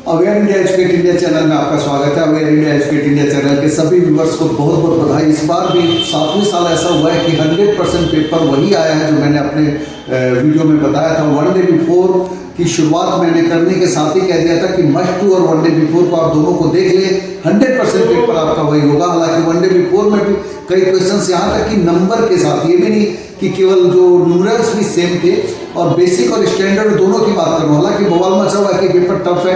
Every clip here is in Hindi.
Aware India educate India channel में आपका स्वागत है। Aware India educate India channel के सभी व्यूवर्स को बहुत बहुत बधाई। इस बार भी 7वें साल ऐसा हुआ है कि 100% पेपर वही आया है जो मैंने अपने वीडियो में बताया था। वन डे बिफोर की शुरुआत मैंने करने के साथ ही कह दिया था कि मस्ट टू और वन डे बिफोर को आप दोनों को देख ले, 100% पेपर आपका वही होगा। हालांकि वन डे बिफोर में भी कई क्वेश्चंस यहाँ तक कि नंबर के साथ, ये भी नहीं कि केवल जो न्यूमरल्स भी सेम थे, और बेसिक और स्टैंडर्ड दोनों की बात करूँ। हालांकि बवाल मचा हुआ कि पेपर टफ है।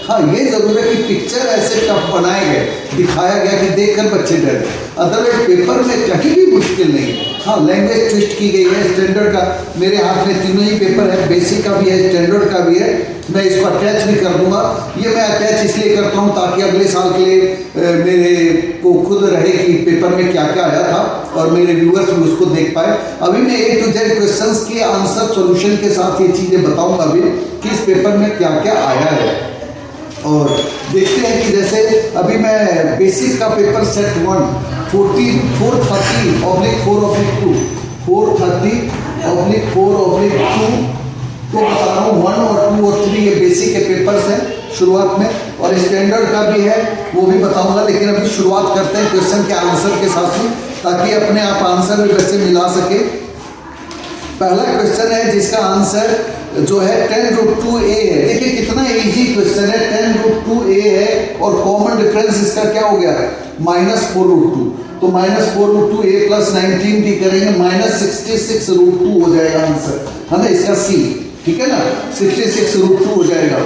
हाँ, ये जरूर है कि पिक्चर ऐसे टफ बनाए गए, दिखाया गया कि देखकर बच्चे डरे। अदरवाइज पेपर में कहीं भी मुश्किल नहीं है। हाँ, लैंग्वेज ट्विस्ट की गई है। स्टैंडर्ड का मेरे हाथ में तीनों ही पेपर है, बेसिक का भी है, स्टैंडर्ड का भी है। मैं इसको अटैच भी कर दूंगा। ये मैं अटैच इसलिए करता हूँ ताकि अगले साल के लिए मेरे को खुद रहे कि पेपर में क्या क्या आया था और मेरे व्यूअर्स भी उसको देख पाए। अभी मैं A to Z क्वेश्चंस के आंसर सॉल्यूशन के साथ ये चीज़ें बताऊंगा अभी कि इस पेपर में क्या क्या आया है। और देखते हैं कि जैसे अभी मैं बेसिक का पेपर सेट 1 430/4/2 430/4/2 तो बता रहा हूँ 1 और 2 और 3 ये बेसिक के पेपर्स हैं शुरुआत में, और स्टैंडर्ड का भी है वो भी बताऊंगा। लेकिन अभी शुरुआत करते हैं क्वेश्चन के आंसर के साथ ही, ताकि अपने आप आंसर भी बच्चे मिला सके। पहला क्वेश्चन है जिसका आंसर जो है 10√2a है। देखिए कितना इजी क्वेश्चन है। 10√2a है और कॉमन डिफरेंस इसका क्या हो गया, -4√2। तो -4√2a + 19d करेंगे, -66√2 हो जाएगा आंसर, है ना, इसका C। ठीक है ना, 66√2 हो जाएगा।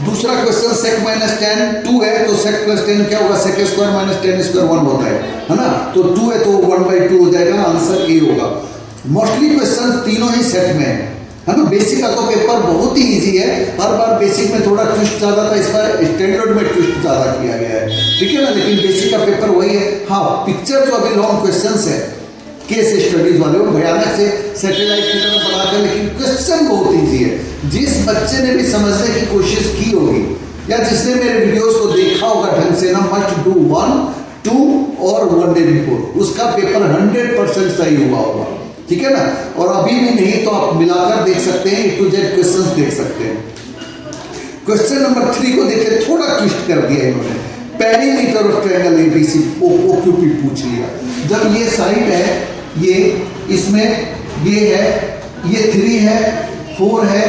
दूसरा क्वेश्चन sec -tan 2 है, तो sec + 10 क्या होगा, sec² - tan² 1 होता है ना, तो 2 है तो 1/2 हो जाएगा, आंसर A होगा। मोस्टली क्वेश्चन तीनों ही सेट में है ना। बेसिक का तो पेपर बहुत ही इजी है। हर बार बेसिक में थोड़ा ट्विस्ट ज़्यादा था, इस बार स्टैंडर्ड में ट्विस्ट ज़्यादा किया गया है। ठीक है ना, लेकिन बेसिक का पेपर वही है। हाँ, पिक्चर जो अभी लॉन्ग क्वेश्चंस है केस स्टडीज वाले, वो भयानक से सैटेलाइट की तरह बनाकर, लेकिन क्वेश्चन बहुत ईजी है। जिस बच्चे ने भी समझने की कोशिश की होगी या जिसने मेरे वीडियोस को देखा होगा ढंग से ना, मस्ट डू 1, 2 और वन डे बिफोर, उसका पेपर 100% सही हुआ होगा। ठीक है ना, और अभी भी नहीं तो आप मिलाकर देख सकते हैं, A to Z क्वेश्चंस देख सकते हैं। क्वेश्चन नंबर 3 को देखिए, थोड़ा ट्विस्ट कर दिया इन्होंने। Perimeter of triangle ABC OQP पूछ लिया। जब ये साइड है, ये इसमें ये है, ये 3 है, 4 है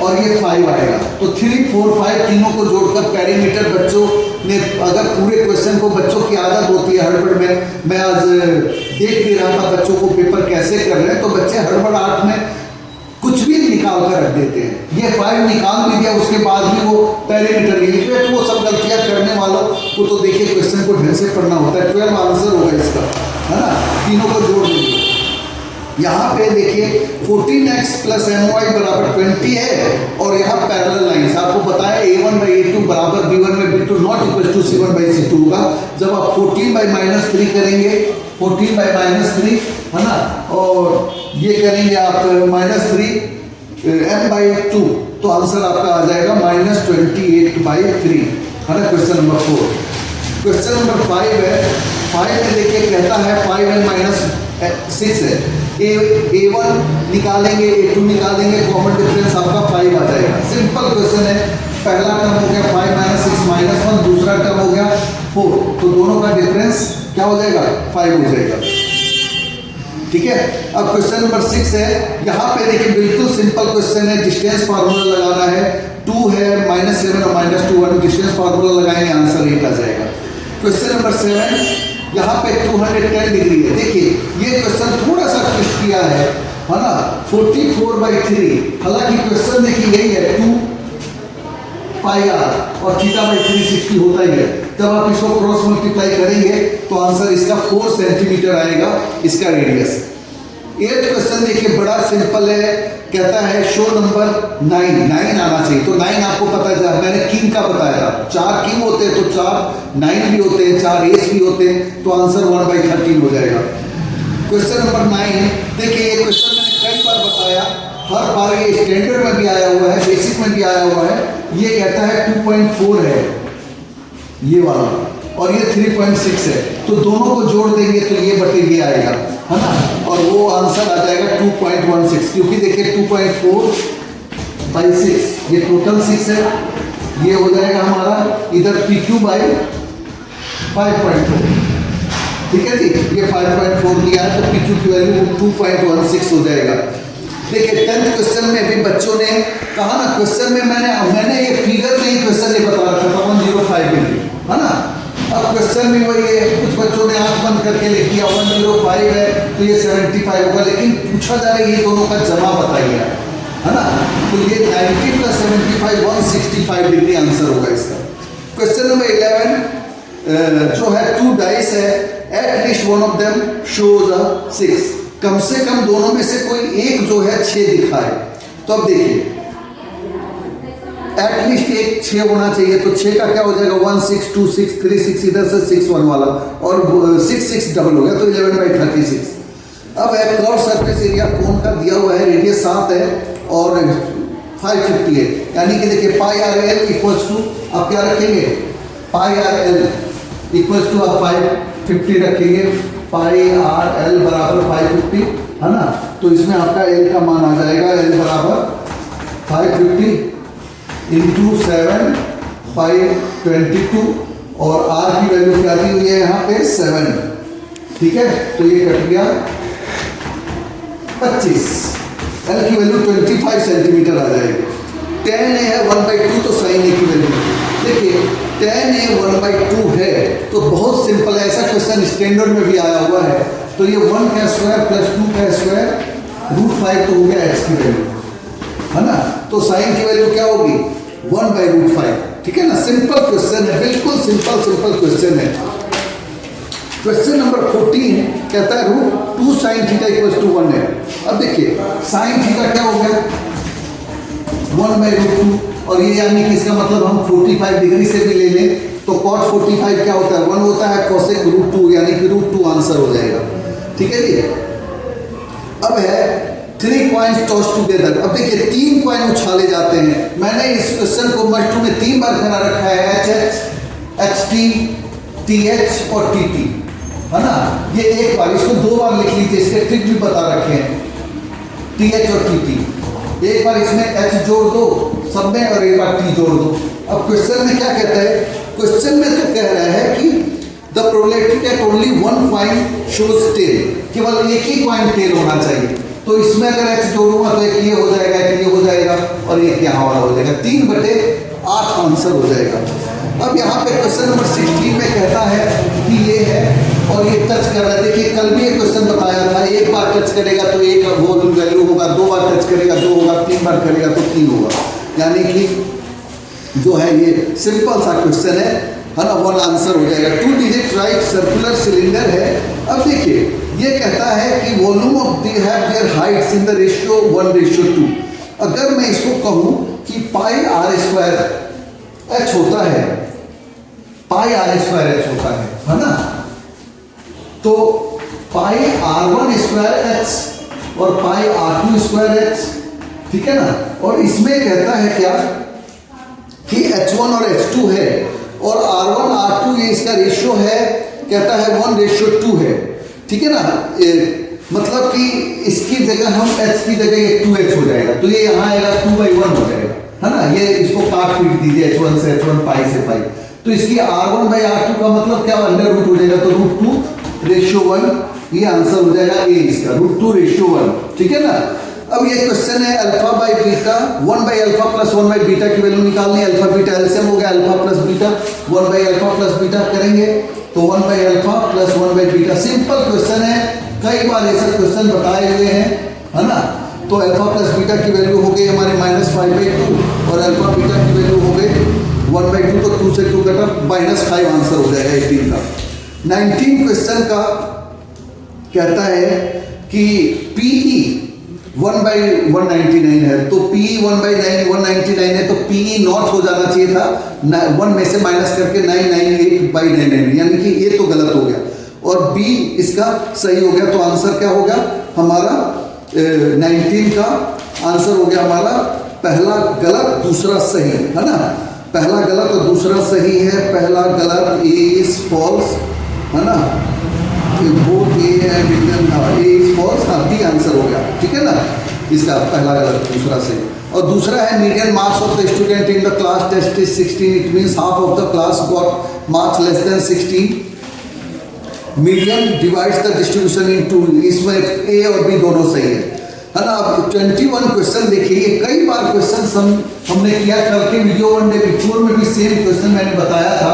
और ये 5 आएगा, तो 3, 4, 5 तीनों को जोड़कर पेरीमीटर बच्चों ने, अगर पूरे क्वेश्चन को, बच्चों की आदत होती है हड़बड़ में, मैं आज देख भी रहा था बच्चों को पेपर कैसे कर रहे हैं, तो बच्चे हड़बड़ाहट में कुछ भी निकाल कर रख देते हैं। ये 5 निकाल भी दिया, उसके बाद भी वो पेरीमीटर नहीं लिख रहे, तो वो सब गलतियां करने वालों को तो देखिए क्वेश्चन को ढंग से पढ़ना होता है। 12 आंसर होगा इसका, है ना, तीनों को जोड़ देंगे। यहाँ पे देखिए 14x + my = 20 है, और यहाँ पैरेलल लाइंस आपको बताया a1/a2 = b1 में b2 not equal to c1/c2 होगा। जब आप 14/-3 करेंगे, 14/-3 है ना, और ये करेंगे आप -3 m/2, तो आंसर आपका आ जाएगा -28/3, है ना। Question number 4। क्वेश्चन नंबर 5 है। 5 में देखिए कहता है 5n - 6 है। A1 निकालेंगे, A2 निकालेंगे, कॉमन डिफरेंस आपका 5 आ जाएगा। सिंपल क्वेश्चन है। पहला टर्म हो गया 5 - 6 - 1, दूसरा टर्म हो गया 4, तो दोनों का डिफरेंस क्या हो जाएगा, 5 हो जाएगा। ठीक है, अब क्वेश्चन नंबर 6 है। यहाँ पे देखिए बिल्कुल सिंपल क्वेश्चन है, डिस्टेंस फार्मूला लगाना है। 2 है, -7 और -2, 1 डिस्टेंस फार्मूला लगाएंगे, आंसर 8 आ जाएगा। क्वेश्चन नंबर 7, यहाँ पे 210 डिग्री है। देखिए ये क्वेश्चन थोड़ा सा ट्विस्ट किया है ना, 44/3। हालांकि क्वेश्चन देखिए यही है, 2πr और θ/3 60 होता ही है। जब आप इसको क्रॉस मल्टीप्लाई करेंगे तो आंसर इसका 4 सेंटीमीटर आएगा, इसका रेडियस। 8 क्वेश्चन देखिए बड़ा सिंपल है। कहता है शो नंबर 9 आना चाहिए, तो 9 आपको पता है, मैंने किंग का बताया था। 4 किंग होते हैं तो 4 9 भी होते हैं, 4 एस भी होते हैं, तो आंसर 1/13 हो जाएगा। क्वेश्चन नंबर 9 देखिए, ये क्वेश्चन मैंने कई बार बताया, हर बार ये स्टैंडर्ड में भी आया हुआ है, बेसिक में भी आया हुआ है। ये कहता है 2.4 है ये वाला, और ये 3.6 है, तो दोनों को जोड़ देंगे तो ये बटे ये आएगा, है ना, और वो आंसर आ जाएगा 2.16, क्योंकि देखिए 2.4/6 ये टोटल 6 है, ये हो जाएगा हमारा इधर PQ बाई 5.4, ठीक है जी। ये 5.4 दिया है तो PQ की वैल्यू 2.16 हो जाएगा। देखिए 10th क्वेश्चन में भी बच्चों ने कहा ना, क्वेश्चन में मैंने ये फिगर में ही क्वेश्चन नहीं बता रखा था 105 डिग्री, है ना। अब क्वेश्चन में वही है, कुछ बच्चों ने आंख बंद करके लिख दिया 105 है तो ये 75 होगा, लेकिन पूछा जा रहा है ये दोनों का जमा बताइए, है ना। तो ये 90 + 75 165 डिग्री आंसर होगा इसका। क्वेश्चन नंबर 11 जो है 2 डाइस है, at least one of them shows अ 6, कम से कम दोनों में से कोई एक जो है 6 दिखाए। तो अब देखिए एटलीस्ट एक 6 होना चाहिए, तो 6 का क्या हो जाएगा 1 6 2 6 3 6, इधर से 6 1 वाला और 6 6 डबल हो गया तो 11/36। अब है कर्व सरफेस एरिया कोन का दिया हुआ है, रेडियस 7 है और 550 है, यानी कि देखिए पाई आर एल इक्वल्स टू आप क्या रखेंगे, पाई आर एल इक्वल्स टू आप 550 रखेंगे, पाई आर एल बराबर 550, है ना। तो इसमें आपका एल का मान आ जाएगा, एल बराबर 550 इंटू 7 522 और आर की वैल्यू क्या दी हुई है यहाँ पे 7, ठीक है। तो ये कट गया 25, एल की वैल्यू 25 सेंटीमीटर आ जाएगी। tan a है 1/2 तो sin a की वैल्यू देखिए tan a 1/2 है तो बहुत सिंपल है, ऐसा क्वेश्चन स्टैंडर्ड में भी आया हुआ है। तो ये 1 का स्क्वायर प्लस 2 का स्क्वायर √5 तो हो गया x की वैल्यू, है ना। तो साइन की वैल्यू क्या होगी 1/√5, ठीक है ना। सिंपल क्वेश्चन है, बिल्कुल सिंपल क्वेश्चन है। क्वेश्चन नंबर 14 कहता है √2 sin थीटा = 1 है। अब देखिए साइन थीटा क्या हो गया 1/√2 और ये यानी कि इसका मतलब हम 45 डिग्री से भी ले लें तो cos 45 क्या होता है 1 होता है, cosec √2 यानी कि √2 आंसर हो जाएगा, ठीक है जी। अब है 3 कॉइन्स टॉस टुगेदर। अब देखिए 3 कॉइन उछाले जाते हैं, मैंने इस क्वेश्चन को मल्टी में 3 बार करा रखा है, HH, HT, TH और TT, है ना। ये एक बार इसको 2 बार लिख लीजिए, इसके ट्रिक भी बता रखे हैं, TH और TT। एक बार इसमें H जोड़ दो सब में और एक बार T जोड़ दो। अब क्वेश्चन में क्या कहता है, क्वेश्चन में तो कह रहा है कि the probability that only 1 coin shows tail, केवल एक ही कॉइन टेल होना चाहिए। तो इसमें अगर H जोड़ूंगा तो एक ये हो जाएगा, एक ये हो जाएगा और एक यहाँ वाला हो जाएगा, 3/8 आंसर हो जाएगा। अब यहाँ पे क्वेश्चन नंबर 16 में कहता है कि ये है और ये टच कर रहा है। देखिए कल भी एक क्वेश्चन बताया था, एक बार टच करेगा तो एक वो वैल्यू होगा, 2 बार टच करेगा 2 होगा, 3 बार करेगा तो 3 होगा, यानी कि जो है ये सिंपल सा क्वेश्चन है ना, 1 आंसर हो जाएगा। 2 डिजिट राइट सर्कुलर सिलेंडर है। अब देखिए ये कहता है कि volume of the have their heights in the ratio 1:2। अगर मैं इसको कहूँ कि पाई आर स्क्वायर एच होता है, पाई आर स्क्वायर एच होता है ना, तो पाई R1 स्क्वायर एच और पाई R2 स्क्वायर एच, ठीक है ना। और इसमें कहता है क्या कि H1 और H2 है और R1 R2 ये इसका रेशियो है, कहता है 1:2 है, ठीक है ना। मतलब कि इसकी जगह हम H की जगह ये 2H हो जाएगा, तो ये यहाँ आएगा 2/1 हो जाएगा, है ना। ये इसको काट पीट दीजिए H1 से H1 पाई से पाई, तो इसकी R1/R2 का मतलब क्या √√ हो जाएगा, तो √2:1 ये आंसर हो जाएगा ए इसका, √2:1, ठीक है ना। अब ये क्वेश्चन है α/बीटा 1/α + 1/बीटा की वैल्यू निकालनी है। अल्फा बीटा एलसीएम हो गया, अल्फा प्लस बीटा 1/α + बीटा करेंगे तो 1/α + 1/बीटा। सिंपल क्वेश्चन है, कई बार ऐसे क्वेश्चन बताए हुए हैं, है ना। तो अल्फा प्लस बीटा की वैल्यू हो गई हमारे -5/2 और अल्फा बीटा की वैल्यू हो गई 1/2, तो 2 से 2 कटा -5 आंसर हो जाएगा 18 का। 19 क्वेश्चन का कहता है कि PE 1/199 है, तो PE 1/199 है तो PE नॉट हो जाना चाहिए था, 1 में से माइनस करके 998/99, यानी कि ये तो गलत हो गया और B इसका सही हो गया। तो आंसर क्या होगा हमारा 19 का आंसर हो गया हमारा पहला गलत दूसरा सही, है ना। पहला गलत और दूसरा सही है, पहला गलत A इज फॉल्स, है ना, both A and A is false, B answer हो गया, ठीक है ना। इसका पहला गलत दूसरा सही। और दूसरा है median marks of the student in the class test is 16, it means half of the class got marks less than 16। Median divides the distribution in two, इसमें ए और बी दोनों सही है ना। अब 21 क्वेश्चन देखिए, कई बार क्वेश्चन हमने किया, कल के वीडियो वन डे बिफोर में भी सेम क्वेश्चन मैंने बताया था,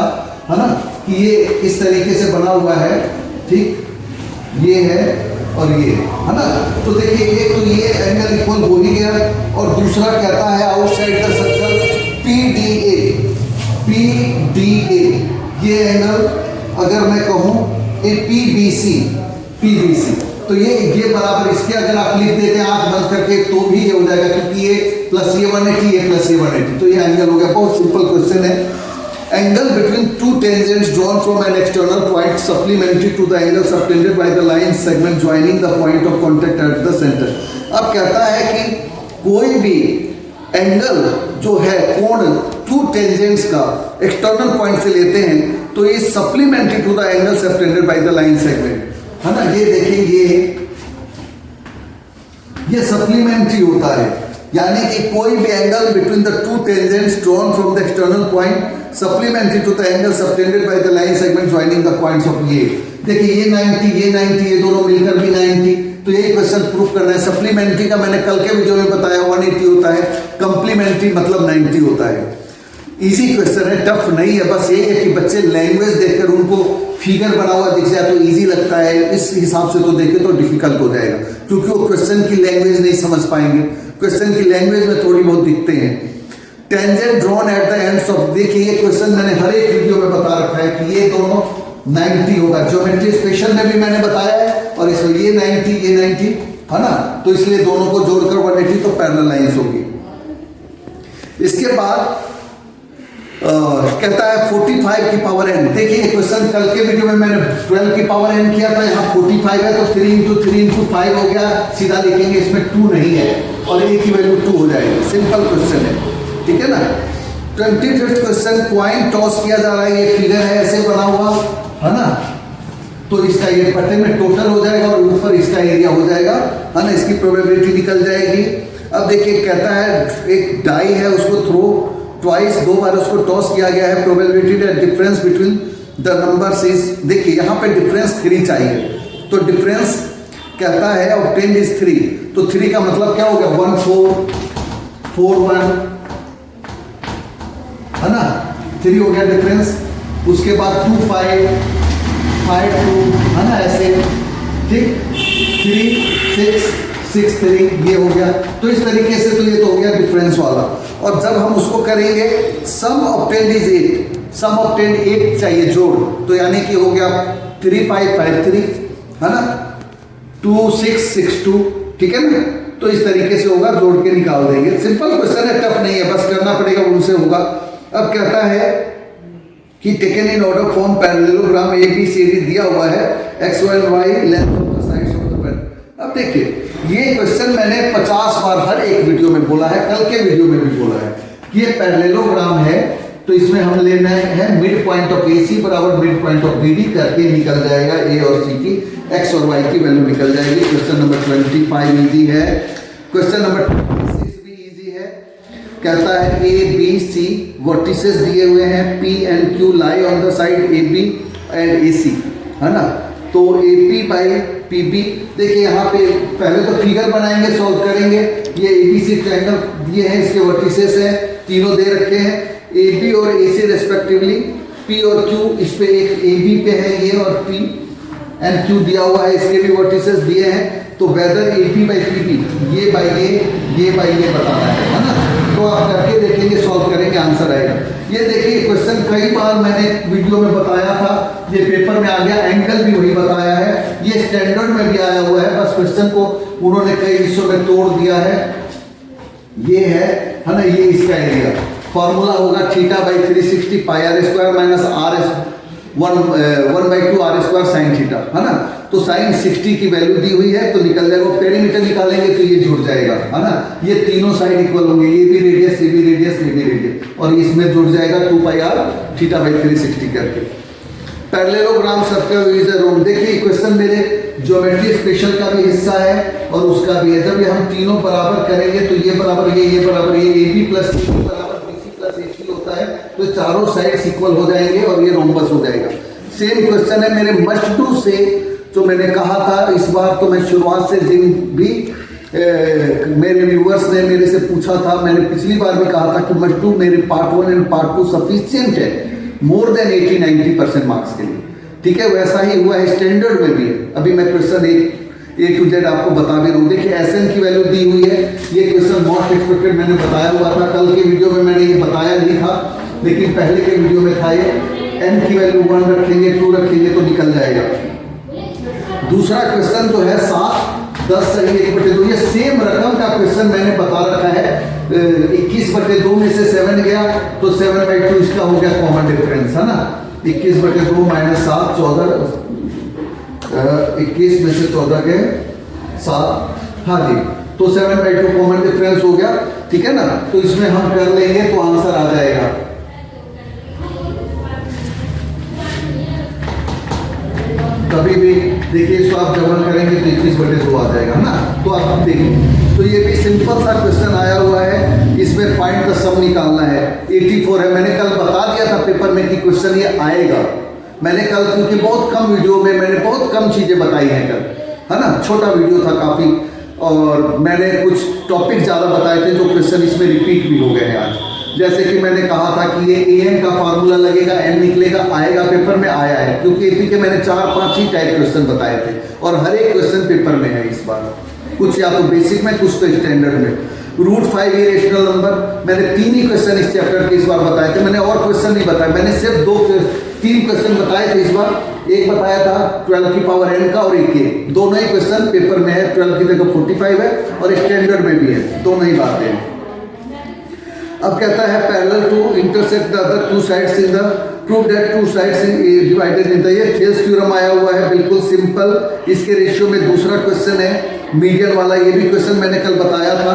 है ना, कि ये इस तरीके से बना हुआ है, ठीक, ये है और ये, है ना। तो देखिए एक तो ये एंगल इक्वल हो ही गया, और दूसरा कहता है आउटसाइड द सर्कल PDA, ये एंगल अगर मैं कहूँ PBC, तो ये बराबर, इसके अगर आप लिख देते हैं आंख बंद करके तो भी ये हो जाएगा, क्योंकि ये प्लस ये 180, ये प्लस ये 180, तो ये एंगल हो गया। बहुत सिंपल क्वेश्चन है। Angle between two tangents drawn from an external point supplementary to the angle subtended by the line segment joining the point of contact at the centre. अब कहता है कि कोई भी एंगल जो है, कोण टू टेंजेंट्स का एक्सटर्नल पॉइंट से लेते हैं तो ये supplementary to the angle subtended by the line segment, है ना। ये देखिए ये सप्लीमेंट्री होता है, यानी कि कोई भी angle between the two tangents drawn from the external point supplementary to the angle subtended by the line segment joining the points of ये। देखिए ये 90, ये 90, ये दोनों मिलकर भी 90, तो यही क्वेश्चन प्रूफ करना है। सप्लीमेंट्री का मैंने कल के वीडियो में बताया 180 होता है, कंप्लीमेंट्री मतलब 90 होता है। इजी क्वेश्चन है, टफ नहीं है, बस ये है कि बच्चे लैंग्वेज देखकर उनको फिगर बना हुआ दिख जाए तो इजी लगता है, इस हिसाब से तो देखे तो डिफिकल्ट हो जाएगा, क्योंकि वो क्वेश्चन की लैंग्वेज नहीं समझ पाएंगे। क्वेश्चन की लैंग्वेज में थोड़ी बहुत दिखते हैं। Tangent drawn at the ends of, देखिए ये क्वेश्चन मैंने हर एक वीडियो में बता रखा है कि ये दोनों 90 होगा। ज्योमेट्री स्पेशल में भी मैंने बताया है, और इसमें ये 90, ये 90, है ना, तो इसलिए दोनों को जोड़कर 180 तो पैरेलल लाइंस होगी। इसके बाद कहता है 45 की पावर n। देखिए क्वेश्चन कल के वीडियो में मैंने 12 की पावर n किया था, यहाँ 45 है तो 3 × 3 × 5 हो गया, सीधा लिखेंगे, इसमें 2 नहीं है और a की वैल्यू 2 हो जाएगी। सिंपल क्वेश्चन है, ठीक है ना। 25th क्वेश्चन, पॉइंट टॉस किया जा रहा है, ये फिगर है ऐसे बना हुआ, है ना, तो इसका ये पट्टे में टोटल हो जाएगा और ऊपर इसका एरिया हो जाएगा, है ना, इसकी प्रोबेबिलिटी निकल जाएगी। अब देखिए कहता है एक डाई है, उसको थ्रो ट्वाइस, 2 बार उसको टॉस किया गया है, probability that difference between the numbers is, देखिए यहाँ पे डिफरेंस 3 चाहिए, तो डिफरेंस कहता है ऑब्टेन्ड इज 3, तो 3 का मतलब क्या हो गया, 1 4 4 1, है ना, 3 हो गया डिफरेंस। उसके बाद 2 5 5 2, है ना, ऐसे, ठीक, 3 6 6 3, ये हो गया। तो इस तरीके से तो ये तो हो गया डिफरेंस वाला। और जब हम उसको करेंगे सम ऑब्टेन्ड इज 8, सम ऑब्टेन्ड 8 चाहिए जोड़, तो यानी कि हो गया 3 5 5 3, है ना, 2 6 6 2, ठीक है ना। तो इस तरीके से होगा, जोड़ के निकाल देंगे। सिंपल क्वेश्चन है, टफ नहीं है, बस करना पड़ेगा, उनसे होगा। अब कहता है कि taken in order form parallelogram ABCD दिया हुआ है, x y y length of the sides of the parallel. अब देखिए ये क्वेश्चन मैंने 50 बार हर एक वीडियो में बोला है, कल के वीडियो में भी बोला है कि ये पैरेललोग्राम है, तो इसमें हम लेना है मिड पॉइंट ऑफ AC बराबर मिड पॉइंट ऑफ BD करके निकल जाएगा A और C की x और y की वैल्यू निकल जाएगी। क्वेश्चन नंबर 25 इजी है। क्वेश्चन नंबर 26 भी इजी है। कहता है ABC वर्टिसेस दिए हुए हैं, P and Q lie on the side AB and AC, है ना, तो AP बाई PB। देखिए यहाँ पे पहले तो फिगर बनाएंगे, सॉल्व करेंगे। ये ABC ट्रायंगल दिए हैं, इसके वर्टिसेस हैं, तीनों दे रखे हैं, AB और AC रेस्पेक्टिवली। P और Q, इस पे एक AB पे है ये, और P एंड Q दिया हुआ है, इसके भी वर्टिसेस दिए हैं। तो वेदर AP बाई PB, ये बाई ये बाई ये बताना है ना। तो आप करके देखेंगे, सॉल्व करेंगे, आंसर आएगा। ये देखिए क्वेश्चन कई बार मैंने वीडियो में बताया था, ये पेपर में आ गया, एंगल भी वही बताया है, ये स्टैंडर्ड में भी आया हुआ है, बस क्वेश्चन को उन्होंने कई हिस्सों में तोड़ दिया है। ये है ना, ये इसका एरिया फॉर्मूला होगा θ/360 πr² minus RS 1/2 R² sine theta, है ना। तो साइन 60 की वैल्यू दी हुई है, तो निकल जाएगा। पेरीमीटर निकालेंगे तो ये जुड़ जाएगा, है ना। ये तीनों साइड इक्वल होंगे, ये भी रेडियस, ये भी रेडियस, ये भी रेडियस, और इसमें जुड़ जाएगा 2πr θ/360 करके। पैरेललोग्राम सर्कल इज अ रोम। देखिए क्वेश्चन मेरे ज्योमेट्री स्पेशल का भी हिस्सा है और उसका भी है। जब ये हम तीनों बराबर करेंगे तो ये बराबर ये बराबर ये AB प्लस AC बराबर BC प्लस AC होता है, तो चारों साइड इक्वल हो जाएंगे और ये रोम्बस हो जाएगा। सेम क्वेश्चन है मेरे मस्ट डू से, जो मैंने कहा था इस बार तो मैं शुरुआत से जिन भी मेरे व्यूअर्स ने मेरे से पूछा था, मैंने पिछली बार भी कहा था कि मस्ट डू मेरे पार्ट 1 एंड पार्ट 2 सफिशिएंट है मोर देन 80-90% मार्क्स के लिए, ठीक है। वैसा ही हुआ है स्टैंडर्ड में भी है। अभी मैं क्वेश्चन A to Z आपको बता भी रहा हूँ। देखिए SN की वैल्यू दी हुई है, ये क्वेश्चन मोस्ट एक्सपेक्टेड मैंने बताया हुआ था। कल के वीडियो में मैंने ये बताया नहीं था, लेकिन पहले के वीडियो में था ये। N की वैल्यू 1 रखेंगे 2 रखेंगे तो निकल जाएगा। दूसरा क्वेश्चन जो है 7, 10 सही 1/2, ये सेम रकम का क्वेश्चन मैंने बता रखा है। 21/2 में से 7 गया तो 7/2 इसका हो गया कॉमन डिफरेंस, है ना। 21/2 माइनस 7 14, 21 में से 14 गए 7, हाँ जी, तो 7/2 कॉमन डिफरेंस हो गया, ठीक है ना। तो इसमें हम कर लेंगे तो आंसर आ जाएगा। कभी भी देखिए इसको आप जमा करेंगे तो 21/2 आ जाएगा, है ना। तो आप देखिए, तो ये भी सिंपल सा क्वेश्चन आया हुआ है, इसमें फाइंड द सम निकालना है। 84 है, मैंने कल बता दिया था पेपर में कि क्वेश्चन ये आएगा। मैंने कल, क्योंकि बहुत कम वीडियो में मैंने बहुत कम चीजें बताई हैं कल, है ना, छोटा वीडियो था काफी, और मैंने कुछ टॉपिक ज्यादा बताए थे जो क्वेश्चन इसमें रिपीट भी हो गए हैं आज। जैसे कि मैंने कहा था कि ये AN का फार्मूला लगेगा, N निकलेगा, आएगा, पेपर में आया है, क्योंकि AP के मैंने 4-5 ही टाइप क्वेश्चन बताए थे और हर एक क्वेश्चन पेपर में है इस बार, कुछ या तो बेसिक में कुछ तो स्टैंडर्ड में। √5 ये रेशनल नंबर, मैंने 3 ही क्वेश्चन इस चैप्टर के इस बार बताए थे, मैंने और क्वेश्चन नहीं बताया, मैंने सिर्फ 3 क्वेश्चन बताए थे इस बार। एक बताया था 12 की पावर n का और एक ये, दोनों ही क्वेश्चन पेपर में है। 12 की जगह 45 है और स्टैंडर्ड में भी है, दोनों ही बातें हैं। अब कहता है parallel to intersect the other 2 sides in the prove that 2 sides divided in the, ये थेल्स थ्योरम आया हुआ है, बिल्कुल सिंपल। इसके रेशियो में दूसरा क्वेश्चन है मीडियन वाला, ये भी क्वेश्चन मैंने कल बताया था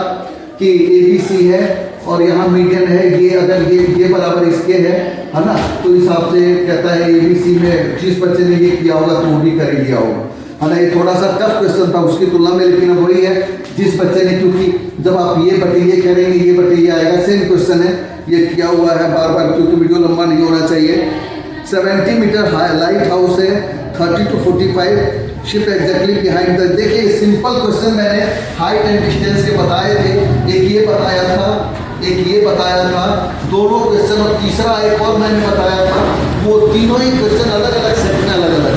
कि ABC है और यहाँ मीडियन है, ये अगर ये बराबर इसके है ना, तो हिसाब से कहता है ABC में जिस बच्चे ने ये किया होगा तो वो भी कर ही दिया होगा, है ना। ये थोड़ा सा टफ क्वेश्चन था उसकी तुलना में, लेकिन अब वही है जिस बच्चे ने, क्योंकि जब आप ये बटे ये करेंगे ये बटे ये आएगा, सेम क्वेश्चन है, ये किया हुआ है बार बार, क्योंकि वीडियो लंबा नहीं होना चाहिए। 70 मीटर लाइट हाउस है, 30 to 45 ship exactly behind the. देखिए सिंपल क्वेश्चन मैंने हाइट एंड डिस्टेंस के बताए थे, एक ये बताया था, एक ये बताया था, दोनों क्वेश्चन, और तीसरा एक और मैंने बताया था। वो तीनों ही क्वेश्चन अलग अलग सेट में अलग अलग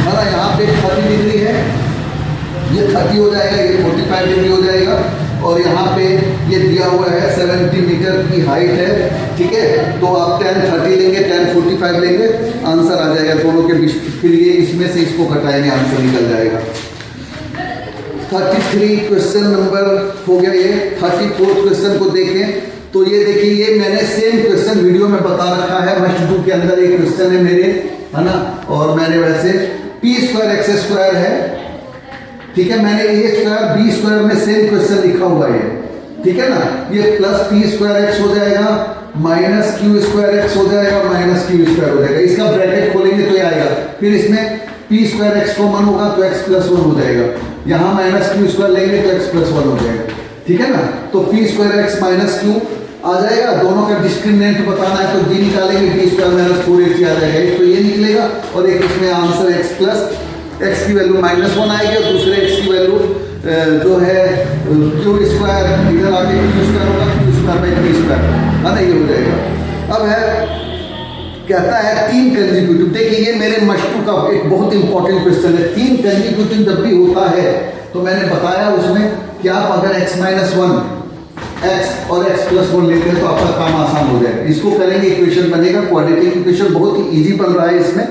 है ना। यहाँ पे 30 डिग्री है, ये 30 हो जाएगा, ये 45 डिग्री हो जाएगा, और यहाँ पे ये दिया हुआ है 70 मीटर की हाइट है, ठीक है। तो आप 10 30 लेंगे, 10 45 लेंगे, आंसर आ जाएगा दोनों के बीच। फिर ये इसमें से इसको घटाएंगे, आंसर निकल जाएगा। 33 क्वेश्चन नंबर हो गया ये। 34 क्वेश्चन को देखें तो ये देखिए, ये मैंने सेम क्वेश्चन वीडियो में बता रखा है। मस्ट डू के अंदर एक क्वेश्चन है मेरे, है ना, और मैंने वैसे p² x² है, ठीक है। मैंने a² b² में सेम क्वेश्चन लिखा हुआ है, ठीक है ना। ये प्लस p² x हो जाएगा, माइनस q² x हो जाएगा, माइनस q² हो जाएगा। इसका ब्रैकेट खोलेंगे तो ये आएगा। फिर इसमें p² x कॉमन होगा तो x + 1 हो जाएगा। यहाँ माइनस q² लेंगे तो x + 1 हो जाएगा, ठीक है ना। तो p² x माइनस q आ जाएगा। दोनों का डिस्क्रिमिनेंट बताना है तो d निकालेंगे, d² - 4ac आ जाएगा। एक तो ये निकलेगा और एक इसमें आंसर x की वैल्यू -1 आएगी, और दूसरे x की वैल्यू जो है q² इधर आके q² होगा, q² है ना, ये हो जाएगा। अब है कहता है 3 कंसेक्यूटिव। देखिए ये मेरे मस्ट डू का एक बहुत इंपॉर्टेंट क्वेश्चन है। 3 कंसेक्यूटिव जब भी होता है तो मैंने बताया उसमें कि आप अगर x - 1 x और x + 1 लेते हैं तो आपका काम आसान हो जाएगा। इसको करेंगे, इक्वेशन बनेगा, क्वाड्रेटिक इक्वेशन बहुत ही इजी बन रहा है इसमें।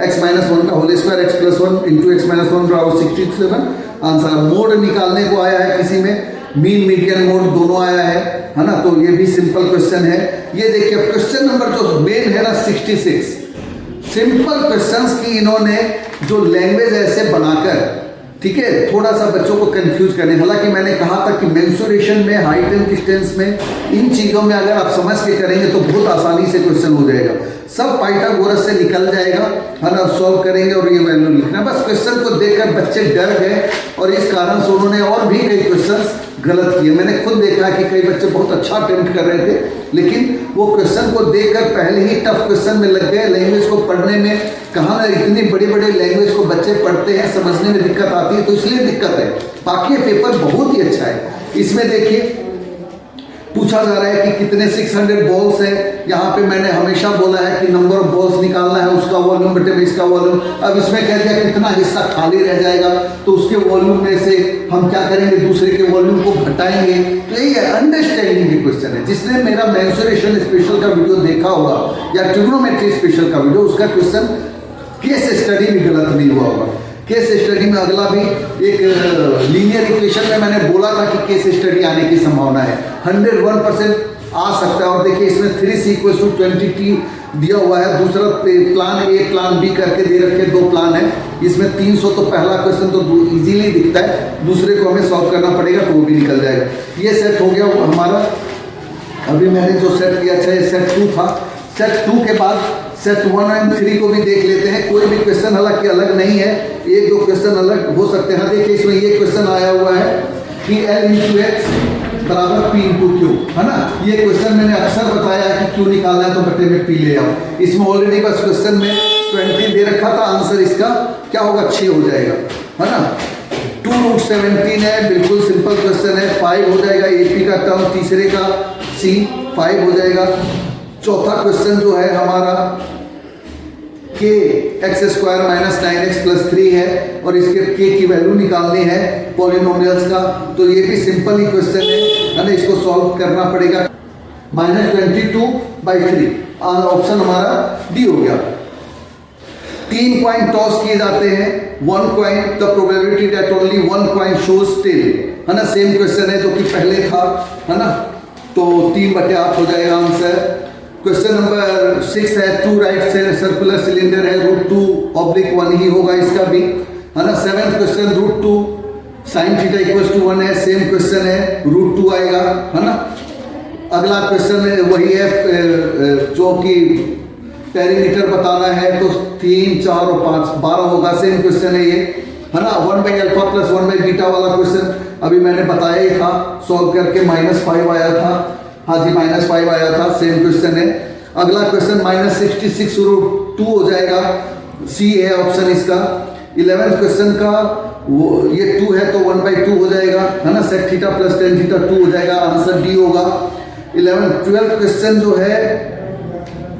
x - 1 का होल स्क्वायर x + 1 × x - 1 बराबर 67 आंसर। मोड निकालने को आया है किसी में, मीन मीडियन मोड दोनों आया है ना। तो ये भी सिंपल क्वेश्चन है। ये देखिए क्वेश्चन नंबर जो मेन है ना 66, सिंपल क्वेश्चंस की इन्होंने जो लैंग्वेज ऐसे बनाकर, ठीक है, थोड़ा सा बच्चों को कंफ्यूज करने। हालांकि मैंने कहा था कि मेंसुरेशन में, हाइट एंड डिस्टेंस में, इन चीज़ों में अगर आप समझ के करेंगे तो बहुत आसानी से क्वेश्चन हो जाएगा। सब पाइथागोरस से निकल जाएगा, है ना, सॉल्व करेंगे और ये वैल्यू लिखना। बस क्वेश्चन को देखकर बच्चे डर गए और इस कारण से उन्होंने और भी कई क्वेश्चंस गलत किए। मैंने खुद देखा कि कई बच्चे बहुत अच्छा अटेम्प्ट कर रहे थे, लेकिन वो क्वेश्चन को देखकर पहले ही टफ क्वेश्चन में लग गए। लैंग्वेज को पढ़ने में कहाँ ना इतनी बड़ी बड़ी लैंग्वेज को बच्चे पढ़ते हैं, समझने में दिक्कत आती है, तो इसलिए दिक्कत है। बाकी ये पेपर बहुत ही अच्छा है। इसमें देखिए पूछा जा रहा है कि कितने 600 बॉल्स है। यहाँ पे मैंने हमेशा बोला है कि नंबर ऑफ बॉल्स निकालना है, उसका वॉल्यूम बटे में इसका वॉल्यूम। अब इसमें कह दिया कितना हिस्सा खाली रह जाएगा, तो उसके वॉल्यूम में से हम क्या करेंगे, दूसरे के वॉल्यूम को घटाएंगे। तो यही है, अंडरस्टैंडिंग के क्वेश्चन है। जिसने मेरा मेंसुरेशन स्पेशल का वीडियो देखा होगा या ट्रिग्नोमेट्री स्पेशल का वीडियो, उसका क्वेश्चन केस स्टडी भी गलत नहीं हुआ होगा। केस स्टडी में अगला भी एक लीनियर इक्वेशन में मैंने बोला था कि केस स्टडी आने की संभावना है, 101% आ सकता है। और देखिए इसमें 3c=20t दिया हुआ है। दूसरा प्लान ए प्लान बी करके दे रखे, 2 प्लान है। इसमें 300 तो पहला क्वेश्चन तो इजीली दिखता है, दूसरे को हमें सॉल्व करना पड़ेगा तो वो भी निकल जाएगा। ये सेट हो गया हमारा। अभी मैंने जो सेट किया था ये सेट 2 था। सेट 2 के बाद सेट 1 और 3 को भी देख लेते हैं। कोई भी क्वेश्चन हालांकि अलग नहीं है, 1-2 क्वेश्चन अलग हो सकते हैं। देखिए इसमें ये क्वेश्चन आया हुआ है कि L×X बराबर P×Q, है ना। ये क्वेश्चन मैंने अक्सर बताया कि Q निकालना है तो बटे में P ले आओ। इसमें ऑलरेडी बस क्वेश्चन में 20 दे रखा था, आंसर इसका क्या होगा, 6 हो जाएगा, है ना। 2√17 है, बिल्कुल सिंपल क्वेश्चन है, 5 हो जाएगा। AP का टर्म, तीसरे का C 5 हो जाएगा। चौथा क्वेश्चन जो है हमारा k(x² - 9x + 3 है और इसके k की वैल्यू निकालनी है पॉलिनोमियल्स का। तो ये भी सिंपल ही क्वेश्चन है ना, इसको सॉल्व करना पड़ेगा। -22/3 ऑप्शन हमारा डी हो गया। 3 कॉइन टॉस किए जाते हैं, 1 coin, the probability that only 1 coin shows tail, है ना। सेम क्वेश्चन है जो कि पहले था, है ना। तो 3/8 हो जाएगा आंसर। क्वेश्चन नंबर 6 है, 2 राइट से सर्कुलर सिलेंडर है, √2/1 ही होगा इसका भी, है ना। 7th क्वेश्चन √2 sin θ = 1 है, सेम क्वेश्चन है, √2 आएगा, है ना। अगला क्वेश्चन वही है जो कि पेरीमीटर बताना है, तो 3, 4 और 5 12 होगा, सेम क्वेश्चन है ये, है ना। 1/α + 1/β वाला क्वेश्चन अभी मैंने बताया ही था, सॉल्व करके -5 आया था। हाँ जी, -5 आया था, सेम क्वेश्चन है। अगला क्वेश्चन -66√2 हो जाएगा, सी है ऑप्शन इसका। 11th क्वेश्चन का वो ये 2 है तो 1/2 हो जाएगा, है ना। sec θ + tan θ 2 हो जाएगा, आंसर डी होगा। 12th क्वेश्चन जो है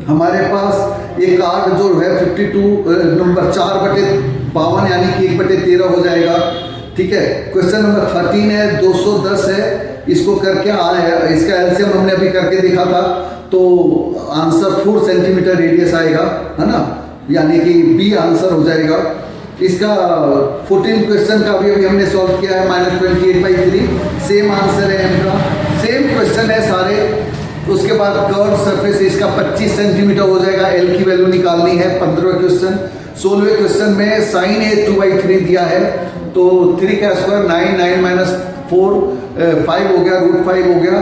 हमारे पास ये कार्ड जो है 52 नंबर 4/52 यानी कि 1/13 हो जाएगा, ठीक है। क्वेश्चन नंबर 13 है, 210 है, इसको करके आया, इसका एलसीएम हमने अभी करके देखा था, तो आंसर 4 सेंटीमीटर रेडियस आएगा, है ना, यानी कि बी आंसर हो जाएगा इसका। 14 क्वेश्चन का भी अभी हमने सॉल्व किया है, -28/3, सेम आंसर है इनका, सेम क्वेश्चन है सारे। उसके बाद कर्व सरफेस इसका 25 सेंटीमीटर हो जाएगा, एल की वैल्यू निकालनी है। 15वां क्वेश्चन। 16वें क्वेश्चन में sin A 2/3 दिया है, तो 3 का स्क्वायर 9, 9 - 4 5 हो गया, √5 हो गया,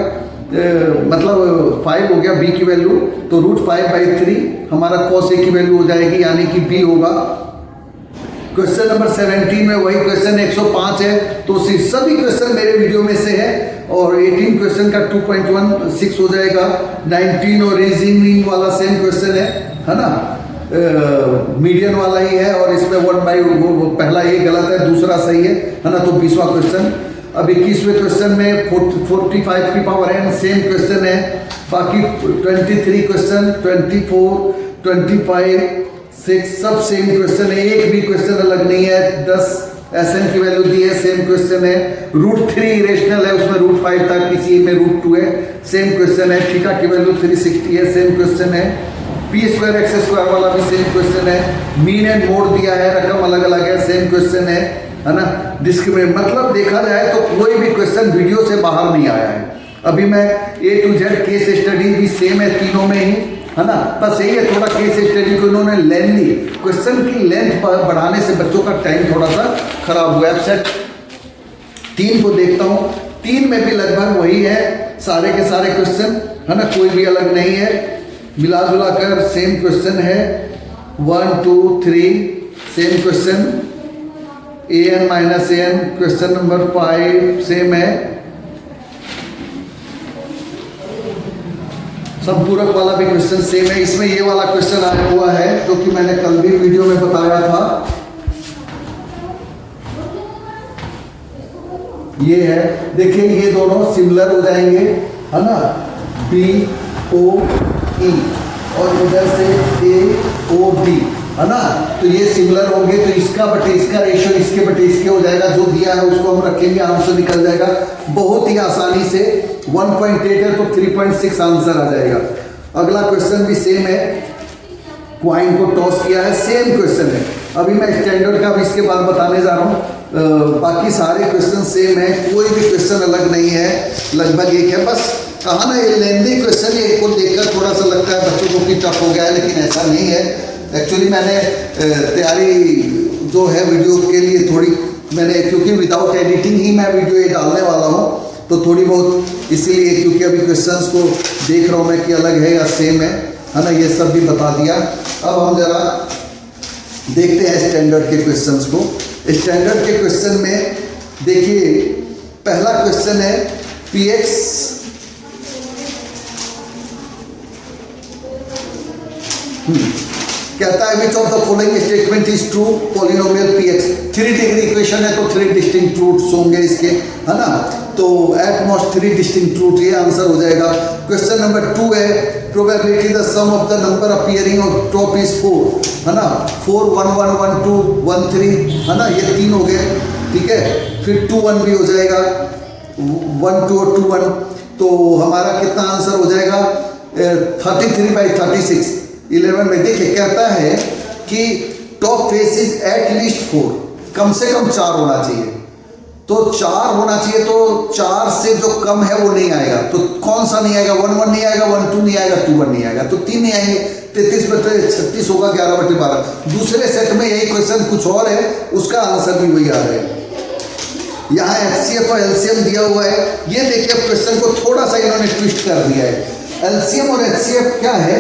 मतलब 5 हो गया, b की वैल्यू, तो √5/3 हमारा cos A की वैल्यू हो जाएगी, यानी कि b होगा। क्वेश्चन नंबर 17 में वही क्वेश्चन 105 है, तो सभी क्वेश्चन मेरे वीडियो में से है। और 18 क्वेश्चन का 2.16 हो जाएगा। 19 और रीजनिंग वाला सेम क्वेश्चन है ना, मीडियन वाला ही है, और इसमें 1/, पहला ये गलत है, दूसरा सही है ना। तो 20वां क्वेश्चन। अब 21वें क्वेश्चन में 45 की पावर n, सेम क्वेश्चन है। बाकी 23 क्वेश्चन, 24, 25, 6 सब सेम क्वेश्चन है, एक भी क्वेश्चन अलग नहीं है। 10 Sn की वैल्यू दी है, सेम क्वेश्चन है। √3 इरेशनल है, उसमें √5 था, किसी में √2 है, सेम क्वेश्चन है। थीटा की वैल्यू 360 है, सेम क्वेश्चन है। p² x² वाला भी सेम क्वेश्चन है। मीन एंड मोड दिया है, रकम अलग अलग है, सेम क्वेश्चन है ना। डिस्क्रिमिनेट मतलब देखा जाए तो कोई भी क्वेश्चन वीडियो से बाहर नहीं आया है। अभी मैं A to Z case study भी सेम है तीनों में ही, है ना। बस यही है, थोड़ा केस स्टडी को इन्होंने लेंथी, क्वेश्चन की लेंथ बढ़ाने से बच्चों का टाइम थोड़ा सा खराब हुआ है। सेट 3 को देखता हूँ, 3 में भी लगभग वही है, सारे के सारे क्वेश्चन, है ना, कोई भी अलग नहीं है। मिला जुला कर सेम क्वेश्चन है 1 2 3 same question an minus an question number 5 same है। संपूरक वाला भी क्वेश्चन सेम है। इसमें ये वाला क्वेश्चन आया हुआ है जो कि मैंने कल भी वीडियो में बताया था। ये है, देखिए ये दोनों सिमिलर हो जाएंगे, है ना, बी ओ ई और इधर से ए ओ बी, है ना, तो ये सिमिलर होंगे तो इसका बटे इसका रेशियो इसके बटे इसके हो जाएगा। जो दिया है उसको हम रखेंगे, आंसर निकल जाएगा बहुत ही आसानी से। 1.8 है तो 3.6 आंसर आ जाएगा। अगला क्वेश्चन भी सेम है, क्वाइन को टॉस किया है, सेम क्वेश्चन है। अभी मैं स्टैंडर्ड का भी इसके बाद बताने जा रहा हूँ। बाकी सारे क्वेश्चन सेम है, कोई भी क्वेश्चन अलग नहीं है, लगभग एक है। बस कहा ना ये लेंदी क्वेश्चन है, को देखकर थोड़ा सा लगता है बच्चों को कि टफ हो गया है, लेकिन ऐसा नहीं है। एक्चुअली मैंने तैयारी जो है वीडियो के लिए थोड़ी मैंने, क्योंकि विदाउट एडिटिंग ही मैं वीडियो ये डालने वाला हूँ, तो थोड़ी बहुत इसीलिए, क्योंकि अभी क्वेश्चंस को देख रहा हूँ मैं कि अलग है या सेम है ना, ये सब भी बता दिया। अब हम जरा देखते हैं स्टैंडर्ड के क्वेश्चंस को। स्टैंडर्ड के क्वेश्चन में देखिए पहला क्वेश्चन है px कहता है which of the following statement is true polynomial px। 3 degree equation है तो 3 डिस्टिंक्ट रूट्स होंगे इसके, है ना, तो एट मोस्ट 3 डिस्टिंक्ट रूट, ये आंसर हो जाएगा। क्वेश्चन नंबर 2 है probability the sum of the number appearing on top is 4, है ना, 4 1 1 1 2 1 3, है ना, ये 3 हो गए, ठीक है। फिर 2 1 भी हो जाएगा, 1 2 और 2 1, तो हमारा कितना आंसर हो जाएगा 33/36 11 में। देखिए कहता है कि top face is at least 4, कम से कम 4 होना चाहिए, तो 4 होना चाहिए, तो 4 से जो कम है वो नहीं आएगा। तो कौन सा नहीं आएगा, 1 1 नहीं आएगा, 1 2 नहीं आएगा, 2 1 नहीं आएगा, तो 3 नहीं आएंगे। 33/36 होगा 11/12। दूसरे सेट में यही क्वेश्चन कुछ और है, उसका आंसर भी वही आ रहा है। यहाँ एचसीएफ और एलसीएम दिया हुआ है। ये देखिए अब क्वेश्चन को थोड़ा सा इन्होंने ट्विस्ट कर दिया है। एलसीएम और एचसीएफ क्या है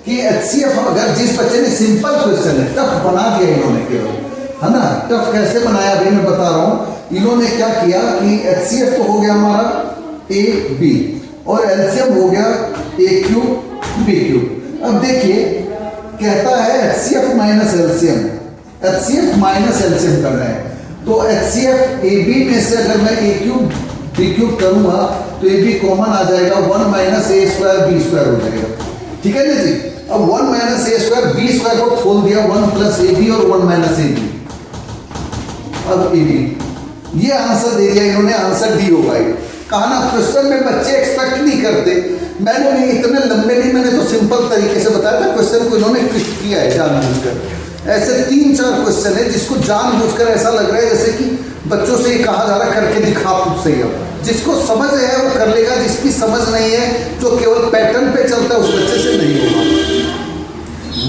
कि एचसीएफ अगर जिस बच्चे ने सिंपल क्वेश्चन है, टफ बना दिया इन्होंने केवल, है ना, टफ कैसे बनाया अभी मैं बता रहा हूँ। इन्होंने क्या किया कि एचसीएफ तो हो गया हमारा ए बी और एलसीएम हो गया ए क्यूब बी क्यूब। अब देखिए कहता है HCF minus LCM, HCF minus LCM करना है, तो एचसीएफ ए बी में से अगर मैं ए क्यूब बी क्यूब करूंगा तो ए बी कॉमन आ जाएगा, 1 माइनस ए स्क्वायर बी स्क्वायर हो जाएगा, ठीक है ना जी। अब 1 माइनस ए स्क्वायर बी स्क्वायर को खोल दिया, 1 प्लस ए बी और 1 माइनस ए बी, अब ए बी, ये आंसर दे दिया इन्होंने, आंसर डी होगा। कहा ना क्वेश्चन में बच्चे एक्सपेक्ट नहीं करते, मैंने नहीं इतने लंबे नहीं, मैंने तो सिंपल तरीके से बताया था। क्वेश्चन को इन्होंने ट्विस्ट किया है जानबूझकर। ऐसे 3-4 क्वेश्चन है जिसको जानबूझकर ऐसा लग रहा है जैसे कि बच्चों से ये कहा जा रहा है करके दिखा खुद से ही। अब जिसको समझ है वो कर लेगा, जिसकी समझ नहीं है, जो केवल पैटर्न पे चलता है, उस बच्चे से नहीं होगा।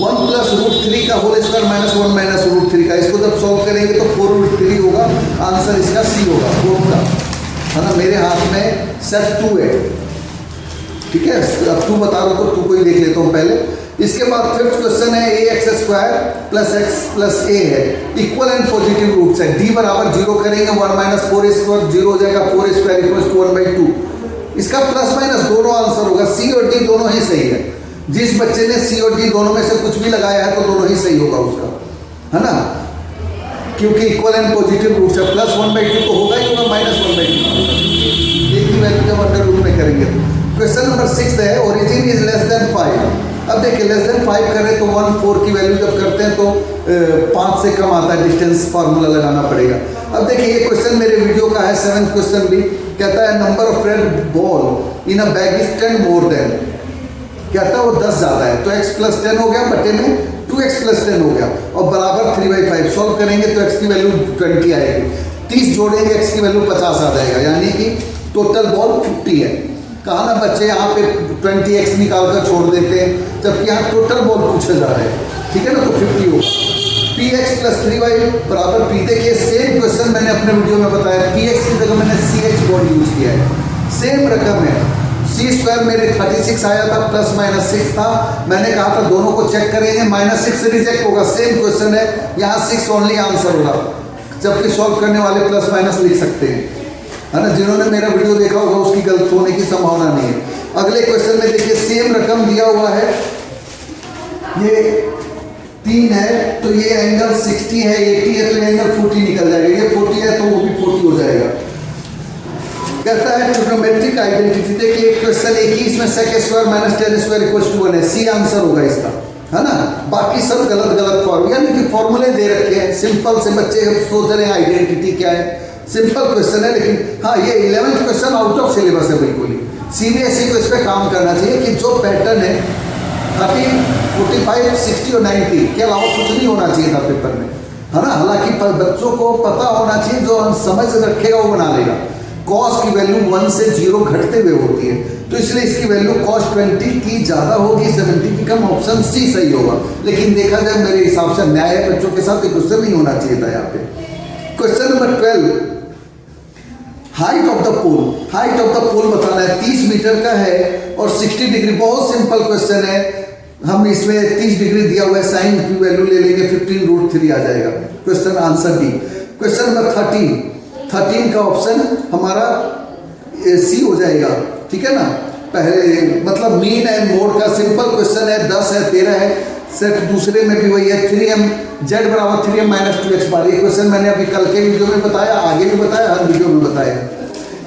1 प्लस रूट 3 का whole square minus 1 minus root 3 का, इसको जब सॉल्व करेंगे तो 4 रूट 3 होगा, आंसर इसका सी होगा 4 का, है ना। मेरे हाथ में सेट 2 है, ठीक है, अब 2 बता रहा हूँ तो 2 को ही देख लेता हूँ पहले। इसके बाद 5th क्वेश्चन है A X square plus X plus A है, इक्वल एंड पॉजिटिव रूट्स है, डी बराबर 0 करेंगे, 1 माइनस 4 स्क्वायर 0 हो जाएगा, 4 स्क्वायर इक्वल टू 1/2। इसका प्लस माइनस दोनों आंसर होगा, सी और डी दोनों ही सही है। जिस बच्चे ने सी और डी दोनों में से कुछ भी लगाया है तो दोनों ही सही होगा उसका, है ना, क्योंकि इक्वल एंड पॉजिटिव रूट्स है। प्लस 1/2 तो होगा ही होगा, माइनस 1/2 एक ही वैल्यू जब अंडर रूट में करेंगे तो। क्वेश्चन नंबर 6 है ओरिजिन इज लेस देन 5। अब देखिए लेस देन 5 करें तो 1 4 की वैल्यू जब करते हैं तो 5 से कम आता है, डिस्टेंस फार्मूला लगाना पड़ेगा। अब देखिए ये क्वेश्चन मेरे वीडियो का है, 7th क्वेश्चन भी कहता है number of red ball in a bag is 10 more than, कहता है वो 10 ज़्यादा है, तो x प्लस 10 हो गया, बटे में 2x प्लस 10 हो गया और बराबर 3/5। सॉल्व करेंगे तो x की वैल्यू 20 आएगी, 30 जोड़ेंगे x की वैल्यू 50 आ जाएगा, यानी कि टोटल बॉल 50 है। कहा ना बच्चे यहाँ पे 20x निकाल कर छोड़ देते हैं, जबकि यहाँ टोटल बॉल पूछा जा रहा है, ठीक है ना, तो 50 होगा। px प्लस 3y बराबर p। देखिए सेम क्वेश्चन मैंने अपने वीडियो में बताया, px की जगह मैंने cx बॉल यूज किया है, सेम रकम है, सी स्क्वायर मेरे 36 आया था, प्लस माइनस 6 था। मैंने कहा था दोनों को चेक करेंगे, माइनस 6 रिजेक्ट होगा, सेम क्वेश्चन है, यहाँ 6 ओनली आंसर होगा, जबकि सॉल्व करने वाले प्लस माइनस लिख सकते हैं, है ना। जिन्होंने मेरा वीडियो देखा होगा उसकी गलत होने की संभावना नहीं है। अगले क्वेश्चन में देखिए सेम रकम दिया हुआ है, ये 3 है तो ये एंगल 60 है, 80 है तो ये एंगल 40 निकल जाएगा, ये 40 है तो वो भी 40 हो जाएगा। कहता है ट्रिग्नोमेट्रिक आइडेंटिटी, देखिए एक क्वेश्चन एक ही इसमें sec square minus tan square equals to 1 है, सी आंसर होगा इसका, है ना। बाकी सब गलत गलत फॉर्मूले, यानी कि फॉर्मूले दे रखे हैं सिंपल से, बच्चे सोच रहे हैं आइडेंटिटी क्या है, सिंपल क्वेश्चन है। लेकिन हाँ ये 11th question out of syllabus है बिल्कुल ही, सीबीएसई को इस पर काम करना चाहिए कि जो पैटर्न है 30, 45, 60 और 90 के अलावा कुछ नहीं होना चाहिए था पेपर में, है ना। हालांकि बच्चों को पता होना चाहिए, जो समझ रखेगा वो बना लेगा। कॉस की वैल्यू 1 से 0 घटते हुए होती है, तो इसलिए इसकी वैल्यू cos 20 की ज़्यादा होगी, 70 की कम, ऑप्शन सी सही होगा। लेकिन देखा जाए मेरे हिसाब से न्याय है, बच्चों के साथ क्वेश्चन नहीं होना चाहिए था यहाँ पे। Question number 12, height of the pole, height of the pole बताना है, 30 मीटर का है और 60 डिग्री, बहुत सिंपल क्वेश्चन है। हम इसमें 30 डिग्री दिया हुआ है, साइन की वैल्यू ले लेंगे, 15√3 आ जाएगा। Question answer D. Question number 13 का ऑप्शन हमारा सी हो जाएगा, ठीक है ना। पहले मतलब मीन एंड मोड का सिंपल क्वेश्चन है, 10 है, 13 है। सेट दूसरे में भी वही है, 3m z बराबर 3m माइनस 2x बार। ये क्वेश्चन मैंने अभी कल के वीडियो में बताया, आगे भी बताया, हर वीडियो में बताया।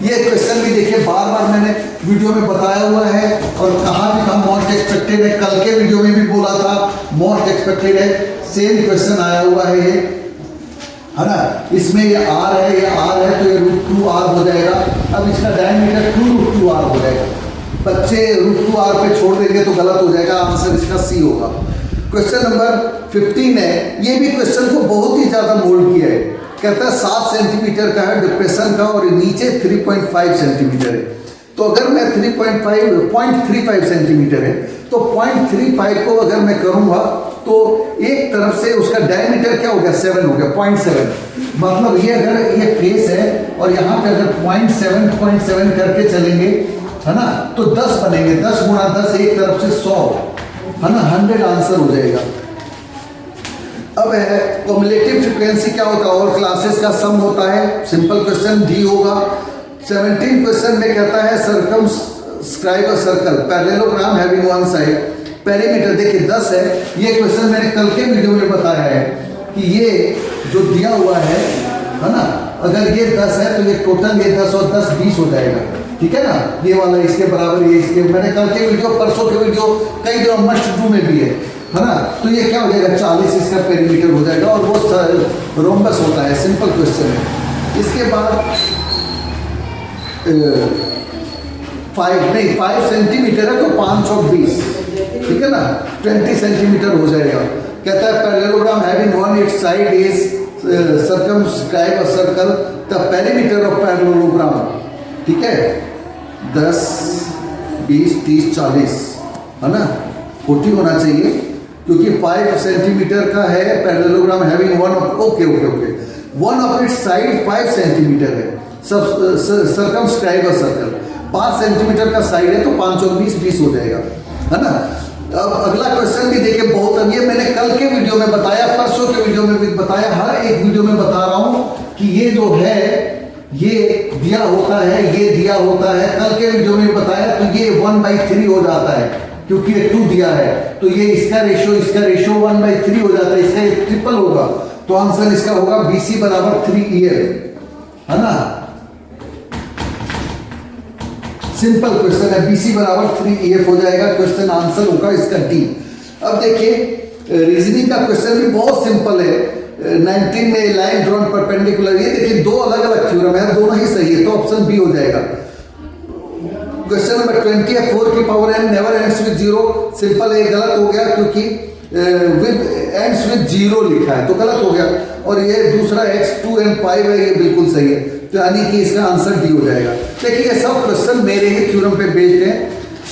ये क्वेश्चन भी देखिए बार बार मैंने वीडियो में बताया हुआ है, और कहा भी था मोस्ट एक्सपेक्टेड है, कल के वीडियो में भी बोला था मोस्ट एक्सपेक्टेड है। सेम क्वेश्चन आया हुआ है ये, है ना। इसमें ये r है, ये r है तो ये √2r हो जाएगा। अब इसका डायमीटर 2√2r हो जाएगा। बच्चे √2r पे छोड़ देंगे तो गलत हो जाएगा, आंसर इसका सी होगा। क्वेश्चन नंबर 15 है, ये भी क्वेश्चन को बहुत ही ज़्यादा मोल्ड किया है। कहता है 7 सेंटीमीटर का है डिप्रेशन का और नीचे 3.5 सेंटीमीटर है। तो अगर मैं 0.35 सेंटीमीटर है तो 0.35 को अगर मैं करूँगा तो एक तरफ से उसका डायमीटर क्या हो गया, 7 हो गया, 0.7। मतलब ये अगर ये फेस है और यहाँ पे अगर 0.7 करके चलेंगे, है ना, तो 10 बनेंगे, 10 गुणा 10 एक तरफ से 100, है ना, 100 आंसर हो जाएगा। अब है कम्युलेटिव फ्रीक्वेंसी क्या होता है, और क्लासेस का सम होता है, सिंपल क्वेश्चन डी होगा। 17 क्वेश्चन में कहता है circumscribe a circle parallelogram having one side, perimeter देखिए 10 है। ये क्वेश्चन मैंने कल के वीडियो में बताया है कि ये जो दिया हुआ है ना, अगर ये 10 है तो ये टोटल ये 10 और 10 20 हो जाएगा, ठीक है ना। ये वाला इसके बराबर, ये इसके, मैंने कल के वीडियो, परसों के वीडियो, कई दिनों मस्ट डू में भी है ना। तो ये क्या हो जाएगा, 40 इसका पेरीमीटर हो जाएगा, और वो रोम्बस होता है, सिंपल क्वेश्चन है। इसके बाद 5 सेंटीमीटर है तो 520, ठीक है ना, 20 सेंटीमीटर हो जाएगा। कहता है parallelogram having one it's side is circumscribe a circle, the perimeter of parallelogram, ठीक है, 10, 20, 30, 40, है ना, 40 होना चाहिए क्योंकि 5 सेंटीमीटर का है parallelogram having one of, okay, one of its side 5 centimetre है, सब सर्कमस्क्राइब अ सर्कल, 5 सेंटीमीटर का साइड है तो 5 और 20 हो जाएगा, है ना। अब अगला क्वेश्चन भी देखिए, बहुत, अब ये मैंने कल के वीडियो में बताया, परसों के वीडियो में भी बताया, हर एक वीडियो में बता रहा हूं कि ये जो है ये दिया होता है, ये दिया होता है। कल के वीडियो में बताया तो ये 1/3 हो जाता है क्योंकि ये 2 दिया है, तो ये इसका रेशो 1/3 हो जाता है, इसका ये ट्रिपल होगा, तो आंसर इसका होगा BC बराबर 3EF, है ना। सिंपल क्वेश्चन है, BC बराबर 3EF हो जाएगा, क्वेश्चन आंसर होगा इसका डी। अब देखिए रीजनिंग का क्वेश्चन भी बहुत सिंपल है। 19 में लाइन ड्रॉन परपेंडिकुलर, ये देखिए 2 अलग अलग थ्योरम है, दोनों ही सही है, तो ऑप्शन बी हो जाएगा। क्वेश्चन नंबर 20 है 4 की power n never ends with 0, simple है, गलत हो गया क्योंकि विद एंड्स विद 0 लिखा है तो गलत हो गया, और ये दूसरा x 2 and 5 है, ये बिल्कुल सही है, तो यानी कि इसका आंसर डी हो जाएगा। देखिए ये सब क्वेश्चन मेरे ही थ्योरम पे बेस्ड हैं,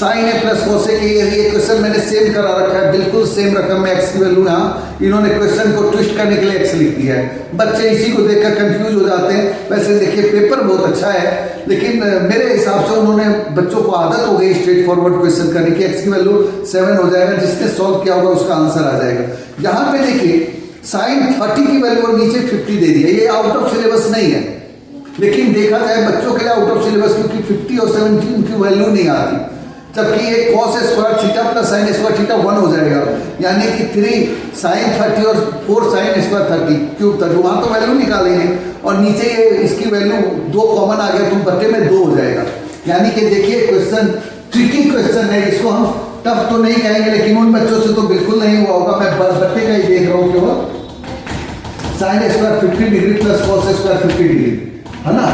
साइन ए प्लस कोसेक ये क्वेश्चन मैंने सेम करा रखा है, बिल्कुल सेम रकम में एक्स की वैल्यू यहाँ इन्होंने क्वेश्चन को ट्विस्ट करने के लिए एक्स लिख दिया है। बच्चे इसी को देखकर कंफ्यूज हो जाते हैं। वैसे देखिए पेपर बहुत अच्छा है, लेकिन मेरे हिसाब से उन्होंने बच्चों को आदत हो गई स्ट्रेट फॉरवर्ड क्वेश्चन करने की। एक्स की वैल्यू 7 हो जाएगा, जिसने सॉल्व किया होगा उसका आंसर आ जाएगा। यहाँ पे देखिए साइन 30 की वैल्यू और नीचे 50 दे दिया, ये आउट ऑफ सिलेबस नहीं है, लेकिन देखा जाए बच्चों के लिए आउट ऑफ सिलेबस, क्योंकि 50 और 17 की वैल्यू नहीं आती। जबकि ये cos square theta plus sine square theta 1 हो जाएगा, यानी कि 3 साइन 30 और 4 साइन स्क्वायर 30 क्यूब 30, वहाँ तो वैल्यू निकालेंगे और नीचे ये इसकी वैल्यू 2 कॉमन आ गया तो बट्टे में 2 हो जाएगा। यानी कि देखिए क्वेश्चन ट्रिकी क्वेश्चन है, इसको हम टफ तो नहीं कहेंगे, लेकिन उन बच्चों से तो बिल्कुल नहीं हुआ होगा। मैं बट्टे का ही देख रहा हूँ केवल sine square 50 degree plus cos square 50 degree, है ना,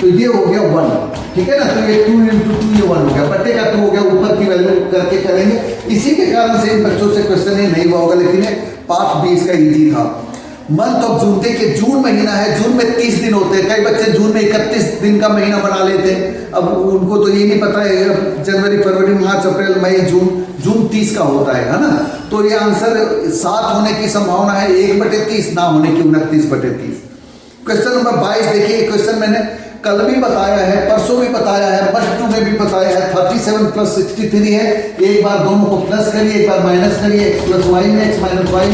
तो ये हो गया 1, ठीक है ना। तो ये 2 × 2 ये 1 हो गया, बट्टे का 2 हो गया, ऊपर की वैल्यू करके करेंगे। इसी के कारण से इन बच्चों से क्वेश्चन ये नहीं हुआ होगा, लेकिन ये पार्ट 20 का इजी था। मंथ ऑफ जून, देखिए जून महीना है, जून में 30 दिन होते हैं, कई बच्चे जून में 31 दिन का महीना बना लेते हैं। अब उनको तो ये नहीं पता है जनवरी फरवरी मार्च अप्रैल मई जून 30 का होता है ना। तो ये आंसर 7 होने की संभावना है, 1/30 ना होने की 29/30। क्वेश्चन नंबर 22 देखिए, क्वेश्चन मैंने कल भी बताया है, परसों भी बताया है, मस्ट टू में भी बताया है। 37 + 63 है, एक बार दोनों को प्लस करिए, एक बार माइनस करिए, x + y में x - y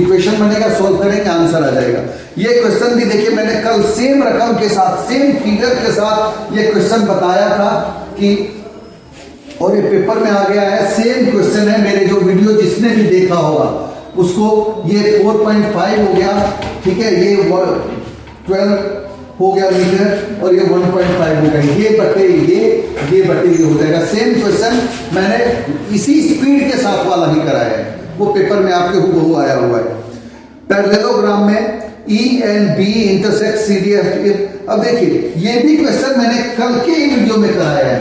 इक्वेशन बनेगा, सोल्व करेंगे आंसर आ जाएगा। ये क्वेश्चन भी देखिए मैंने कल सेम रकम के साथ सेम फिगर के साथ ये क्वेश्चन बताया था कि, और ये पेपर में आ गया है, सेम क्वेश्चन है। मेरे जो वीडियो जिसने भी देखा होगा उसको ये 4.5 हो गया, ठीक है, ये 12 हो गया मीटर और ये 1.5 हो गया, ये बटे ये हो जाएगा। सेम क्वेश्चन मैंने इसी स्पीड के साथ वाला ही कराया है, वो पेपर में आपके हूबहू आया हुआ है। पैरेललोग्राम में E and B intersect CDF। अब देखिए ये भी क्वेश्चन मैंने कल के ही वीडियो में कराया है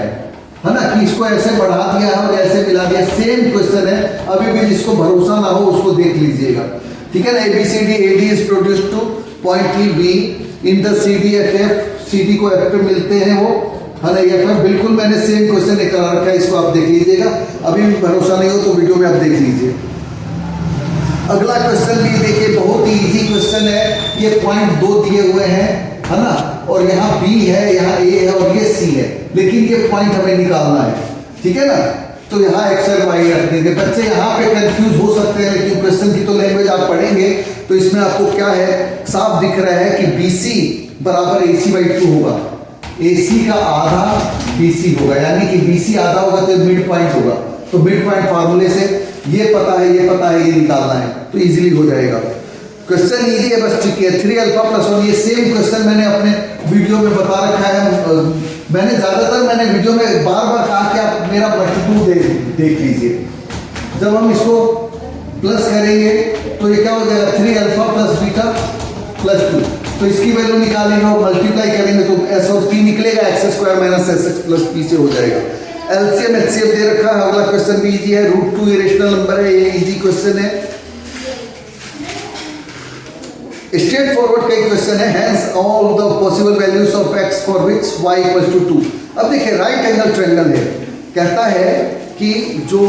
ना, कि इसको ऐसे बढ़ा दिया और ऐसे मिला दिया, सेम क्वेश्चन है। अभी भी जिसको भरोसा ना हो उसको देख लीजिएगा, ठीक है ना। ABCD AD is produce two point E B in the CD at F, CD को F पे मिलते हैं वो, है ना, ये बिल्कुल मैंने सेम क्वेश्चन करा रखा है, इसको आप देख लीजिएगा। अभी भी भरोसा नहीं हो तो वीडियो में आप देख लीजिए। अगला क्वेश्चन भी देखिए बहुत ही इजी क्वेश्चन है, ये पॉइंट 2 दिए हुए हैं, है ना, और यहाँ B है, यहाँ A है और ये C है, लेकिन ये पॉइंट हमें निकालना है, ठीक है ना। तो यहाँ x और y रख देंगे। बच्चे यहाँ पे कंफ्यूज हो सकते हैं, लेकिन क्वेश्चन की तो लैंग्वेज आप पढ़ेंगे तो इसमें आपको क्या है, साफ दिख रहा है कि BC = AC/2 होगा, AC का आधा BC होगा, यानी कि BC आधा होगा तो मिड पॉइंट होगा। तो मिड पॉइंट फार्मूले से ये पता है, ये निकालना है, तो इजीली हो जाएगा। क्वेश्चन इजी है, बस ठीक है। 3α + 1 ये सेम क्वेश्चन मैंने अपने वीडियो में बता रखा है। मैंने ज़्यादातर वीडियो में बार कहा कि आप मेरा मल्टीप्ल देख लीजिए। जब हम इसको प्लस करेंगे तो ये क्या हो जाएगा, 3α + β + 2, तो इसकी वैल्यू निकालेंगे और मल्टीप्लाई करेंगे तो s और p निकलेगा, x² - sx + p से हो जाएगा। एलसीएम एचसीएफ दे रखा है। अगला क्वेश्चन भी इजी है, √2 इरेशनल नंबर है, ये इजी क्वेश्चन है, स्ट्रेट फॉरवर्ड का क्वेश्चन है। Hence all the possible values of x for which y = 2। अब देखिए राइट एंगल ट्रायंगल है, कहता है कि जो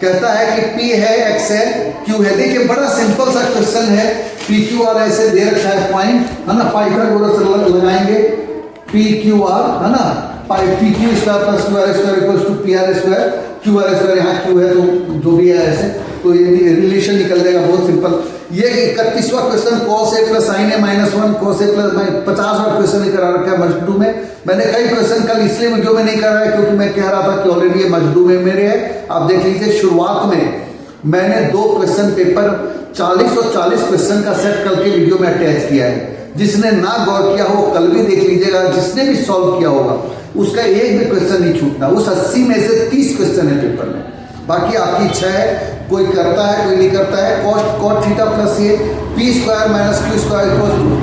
कहता है कि P है, X है, Q है। देखिए बड़ा सिंपल सा क्वेश्चन है, PQR ऐसे दे रखा है पॉइंट, है ना, पाइथागोरस लगाएंगे PQR, है ना, PQ² + QR² = PR², QR² यहाँ Q है तो जो भी है ऐसे, तो ये रिलेशन निकल जाएगा, बहुत सिंपल। ये 31वां question cos A + sin A - 1 cos A + 50वां question करा रखा है मजदू में। मैंने कई क्वेश्चन कल इसलिए वीडियो में नहीं कराया क्योंकि मैं कह रहा था कि ऑलरेडी ये मजदू में मेरे है। आप देख लीजिए शुरुआत में मैंने 2 क्वेश्चन पेपर 40 और 40 क्वेश्चन का सेट कल के वीडियो में अटैच किया है। जिसने ना गौर किया हो कल भी देख लीजिएगा, जिसने भी सॉल्व किया होगा उसका एक भी क्वेश्चन नहीं छूटना। उस 80 में से 30 क्वेश्चन है पेपर में, बाकी आपकी इच्छा है, कोई करता है कोई नहीं करता है। cos थीटा प्लस ये p² - q² =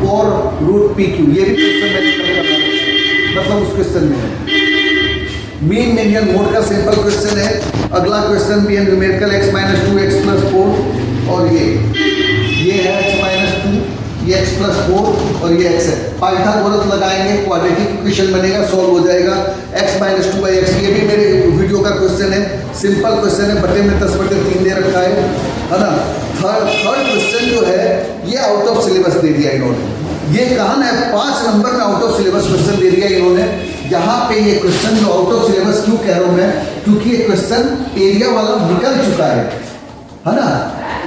4√pq, ये भी क्वेश्चन मैंने करना है, मतलब उस क्वेश्चन में है। मीन मीडियन मोड का सिंपल क्वेश्चन है। अगला क्वेश्चन भी है न्यूमेरिकल x - 2 x + 4, और ये है x - 2, ये x+4 और ये x है। पाइथागोरस लगाएंगे, क्वाड्रेटिक इक्वेशन बनेगा, सॉल्व हो जाएगा। x - 2x, ये भी मेरे वीडियो का क्वेश्चन है, सिंपल क्वेश्चन है, बटे में 10/3 दे रखा है ना। थर्ड क्वेश्चन जो है ये आउट ऑफ सिलेबस दे दिया इन्होंने। ये कहा ना 5 नंबर में आउट ऑफ सिलेबस क्वेश्चन दे दिया इन्होंने। यहाँ पे ये क्वेश्चन जो आउट ऑफ सिलेबस क्यों कह रहा हूँ मैं, क्योंकि ये क्वेश्चन एरिया वाला निकल चुका है ना।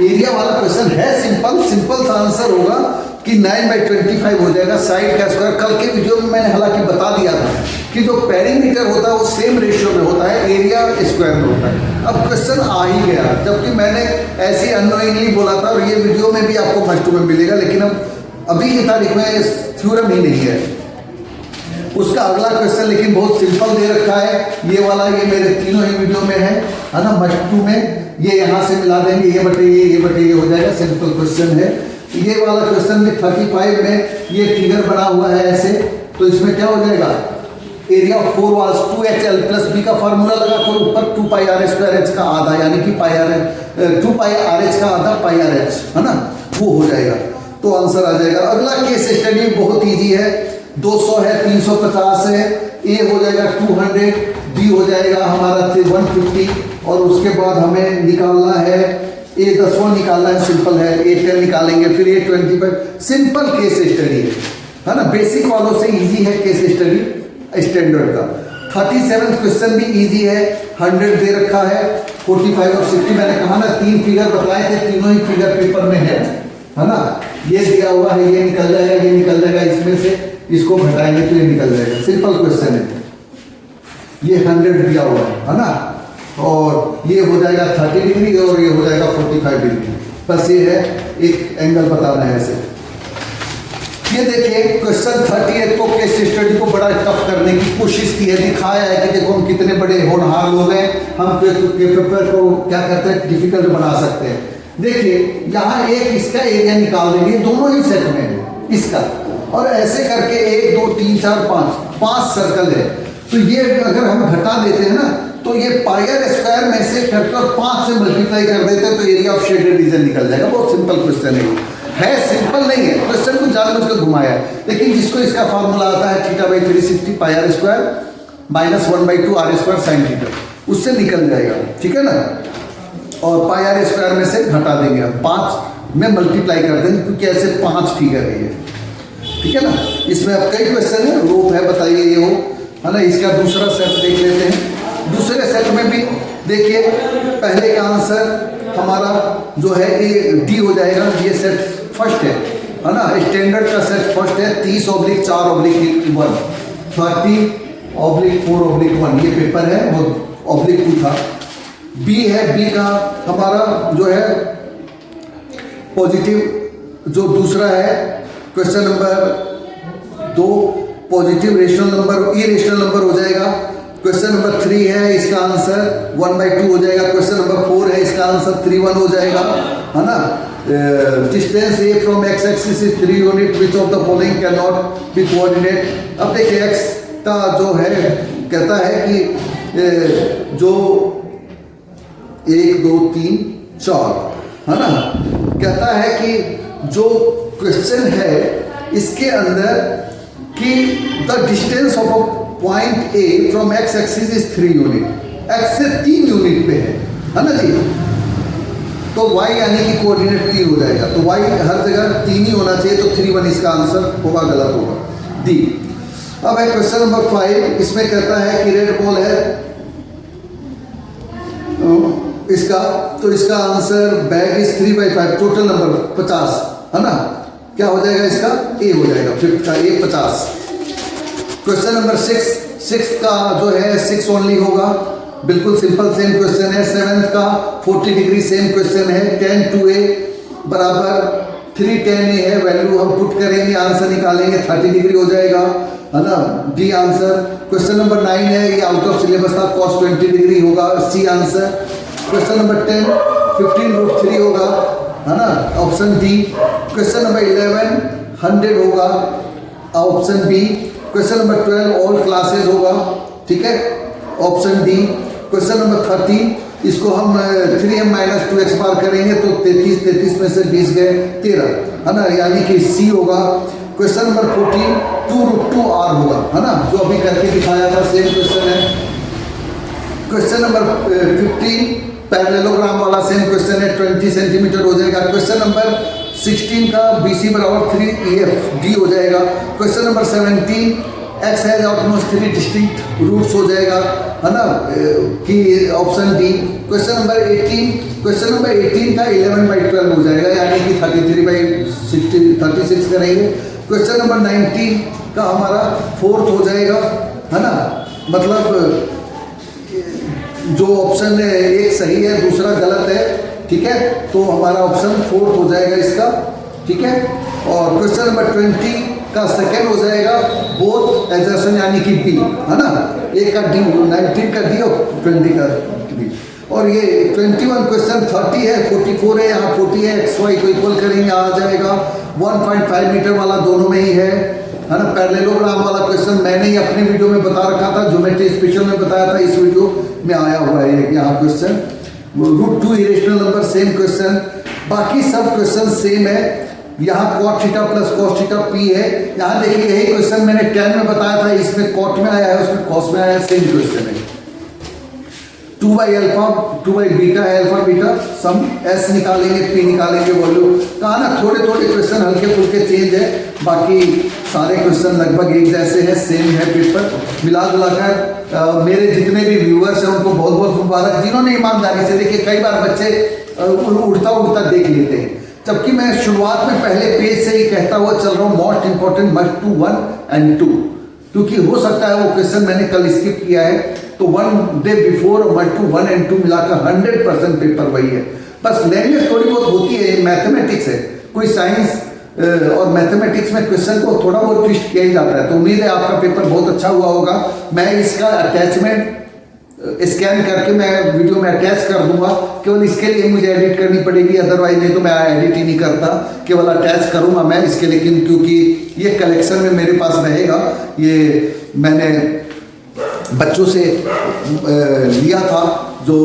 एरिया वाला क्वेश्चन है सिंपल सा आंसर होगा कि 9/25 हो जाएगा साइड का स्क्वायर। कल के वीडियो में मैंने हालांकि बता दिया था कि जो पेरीमीटर होता है वो सेम रेशियो में होता है, एरिया स्क्वायर में होता है। अब क्वेश्चन आ ही गया, जबकि मैंने ऐसे अननोइंगली बोला था, और ये वीडियो में भी आपको फर्स्ट में मिलेगा, लेकिन अब अभी की तारीख में थ्योरम ही नहीं है। उसका अगला क्वेश्चन लेकिन बहुत सिंपल दे रखा है, ये वाला, ये मेरे तीनों ही वीडियो में है ना। मस्ट टू में ये यहाँ से मिला देंगे, ये बटे ये हो जाएगा, सिंपल क्वेश्चन है। ये वाला क्वेश्चन भी 35 में ये फिगर बना हुआ है ऐसे, तो इसमें क्या हो जाएगा, area of 4 walls 2HL + b का फार्मूला लगा कर ऊपर 2πr² का आधा, यानी कि 2πrh का आधा πrh, है ना, वो हो जाएगा, तो आंसर आ जाएगा। अगला केस स्टडी बहुत इजी है, 200 है, 350 है, ए हो जाएगा 200, बी हो जाएगा हमारा 150, और उसके बाद हमें निकालना है ए 10वां निकालना है, सिंपल है, ए 10 निकालेंगे, फिर ए 25। सिंपल केस स्टडी है ना, बेसिक वालों से इजी है केस स्टडी स्टैंडर्ड का। 37 क्वेश्चन भी इजी है, 100 दे रखा है, 45 और 60 मैंने कहा ना 3 फिगर बताए थे, तीनों ही फिगर पेपर में है ना। ये दिया हुआ है, ये निकल जाएगा, ये निकल जाएगा, इसमें से इसको घटाएंगे तो ये निकल जाएगा, सिंपल क्वेश्चन है। ये 100 दिया हुआ है ना, और ये हो जाएगा 30 डिग्री और ये हो जाएगा 45 डिग्री, बस ये है एक एंगल बताना है ऐसे। ये देखिए क्वेश्चन 38 को केस स्टडी को बड़ा टफ करने की कोशिश की है, दिखाया है कि देखो हम कितने बड़े होनहार लोग हैं, हम पेपर को क्या करते हैं, डिफिकल्ट बना सकते हैं। देखिए यहाँ एक इसका एरिया निकाल देंगे, दोनों ही सेट में है इसका, और ऐसे करके 1 2 3 4 5 सर्कल है, तो ये अगर हम घटा देते हैं ना, तो ये πr² में से फैक्टर 5 से मल्टीप्लाई कर देते हैं, तो एरिया ऑफ शेडेड रीजन निकल जाएगा। बहुत सिंपल क्वेश्चन है सिंपल नहीं है, क्वेश्चन को जानबूझकर घुमाया है, लेकिन जिसको इसका फार्मूला आता है θ/360 πr² - 1/2 r² sin θ, उससे निकल जाएगा, ठीक है ना। और πr² में से घटा देंगे हम, 5 में मल्टीप्लाई कर देंगे, क्योंकि ऐसे 5 फिगर है ये, ठीक है ना। इसमें अब कई क्वेश्चन है, रोप है, बताइए ये हो, है ना। इसका दूसरा सेट देख लेते हैं। दूसरे सेट में भी देखिए पहले का आंसर हमारा जो है ये डी हो जाएगा, ये सेट फर्स्ट है ना, स्टैंडर्ड का सेट फर्स्ट है, 30/4/1, 30/4/1, ये पेपर है, वो /2 था। बी है, बी का हमारा जो है पॉजिटिव, जो दूसरा है question number 2, positive rational number, irrational number हो जाएगा। क्वेश्चन नंबर 3 है, इसका आंसर 1/2 हो जाएगा। क्वेश्चन नंबर 4 है, इसका आंसर 3/1 हो जाएगा, है ना। Distance A from x axis is 3 unit, which of the following can not be coordinate. अब देखिए एक्स का जो है कहता है कि जो 1 2 3 4 है ना, कहता है कि जो क्वेश्चन है इसके अंदर कि the distance of a point A from x axis is 3 unit, x से 3 यूनिट पे है ना जी, तो y यानी कि कोऑर्डिनेट 3 हो जाएगा, तो y हर जगह 3 ही होना चाहिए, तो 3/1 इसका आंसर होगा, गलत होगा, डी। अब है क्वेश्चन नंबर 5, इसमें कहता है कि रेड बॉल है इसका, तो इसका answer bag is 3/5, total number 50 है ना, क्या हो जाएगा इसका, ए हो जाएगा, 5th का ए 50। क्वेश्चन नंबर 6 का जो है 6 ओनली होगा, बिल्कुल सिंपल सेम क्वेश्चन है। 7th का 40 डिग्री सेम क्वेश्चन है। 10 2a बराबर 3 10a है, वैल्यू हम पुट करेंगे, आंसर निकालेंगे, 30 डिग्री हो जाएगा, है ना, डी आंसर। क्वेश्चन नंबर 9 है, ये आउट ऑफ सिलेबस था, cos 20 डिग्री होगा, सी आंसर। क्वेश्चन नंबर 10 15√3 होगा, है ना, ऑप्शन डी। क्वेश्चन नंबर 11 100 होगा, option B. Question number 12 all classes होगा, ठीक है, ऑप्शन डी। क्वेश्चन नंबर 13 इसको हम 3m माइनस 2x बार करेंगे तो 33 में से 20 गए 13, है ना, यानी कि सी होगा। क्वेश्चन नंबर 14 2√2r होगा, है ना, जो अभी करके दिखाया था, सेम क्वेश्चन है। क्वेश्चन नंबर 15 पैरेललोग्राम वाला सेम क्वेश्चन है, 20 सेंटीमीटर हो जाएगा। क्वेश्चन नंबर 16 का BC बराबर 3EFD हो जाएगा। Question number 17 x has autonomous 3 distinct roots हो जाएगा, है ना, कि ऑप्शन डी। क्वेश्चन नंबर 18 का 11/12 हो जाएगा, यानी कि 36 करेंगे। क्वेश्चन नंबर 19 का हमारा 4th हो जाएगा, है ना, मतलब जो ऑप्शन है एक सही है दूसरा गलत है, ठीक है, तो हमारा ऑप्शन 4th हो जाएगा इसका, ठीक है। और क्वेश्चन नंबर 20 का सेकेंड हो जाएगा बोथ एजर्सन, यानी कि बी, है ना, एक का डी, 19 का डी और 20 का डी। और ये 21 क्वेश्चन 30 है, 44 है, यहाँ 40 है, XY को इक्वल करेंगे आ जाएगा। 1.5 मीटर वाला दोनों में ही है ना। पैरेललोग्राम वाला क्वेश्चन मैंने ही अपने वीडियो में बता रखा था, ज्योमेट्री स्पेशल में बताया था, इस वीडियो में आया हुआ है यहाँ question. √2 irrational number same question, बाकी सब क्वेश्चन सेम है। यहाँ cot theta plus cos theta p है। यहाँ देखिए यही क्वेश्चन मैंने 10 में बताया था, इसमें cot में आया है, उसमें cos में आया है, सेम क्वेश्चन है। 2/α 2/β है, अल्फा बीटा सम s निकालेंगे, p निकालेंगे, वॉल्यूम। कहा ना थोड़े थोड़े क्वेश्चन हल्के फुल्के चेंज है, बाकी सारे क्वेश्चन लगभग एक जैसे है, सेम है पेपर। मिला जुलाकर मेरे जितने भी व्यूअर्स हैं उनको बहुत बहुत मुबारक, जिन्होंने ईमानदारी से, देखिए कई बार बच्चे उड़ता उड़ता देख लेते हैं, जबकि मैं शुरुआत में पहले पेज से ही कहता हुआ चल रहा हूँ most important must to 1 and 2, क्योंकि हो सकता है वो क्वेश्चन मैंने कल स्किप किया है, तो 1 day before must to 1 and 2 मिलाकर 100% पेपर वही है। बस लैंग्वेज थोड़ी बहुत होती है, मैथमेटिक्स है, कोई साइंस और मैथमेटिक्स में क्वेश्चन को थोड़ा बहुत ट्विस्ट किया ही जाता है। तो उम्मीद है आपका पेपर बहुत अच्छा हुआ होगा। मैं इसका अटैचमेंट स्कैन करके मैं वीडियो में अटैच कर दूंगा, केवल इसके लिए मुझे एडिट करनी पड़ेगी, अदरवाइज नहीं तो मैं एडिट ही नहीं करता, केवल अटैच करूंगा मैं इसके, लेकिन क्योंकि ये कलेक्शन में मेरे पास रहेगा, ये मैंने बच्चों से लिया था जो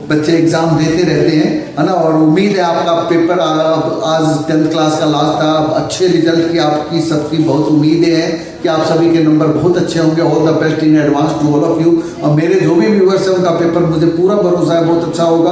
बच्चे एग्जाम देते रहते हैं, है ना, और उम्मीद है आपका पेपर आज 10th क्लास का लास्ट था, अच्छे रिजल्ट की आपकी सबकी बहुत उम्मीदें हैं कि आप सभी के नंबर बहुत अच्छे होंगे। All the best in advance to all of you. और मेरे जो भी व्यूअर्स हैं उनका पेपर मुझे पूरा भरोसा है बहुत अच्छा होगा।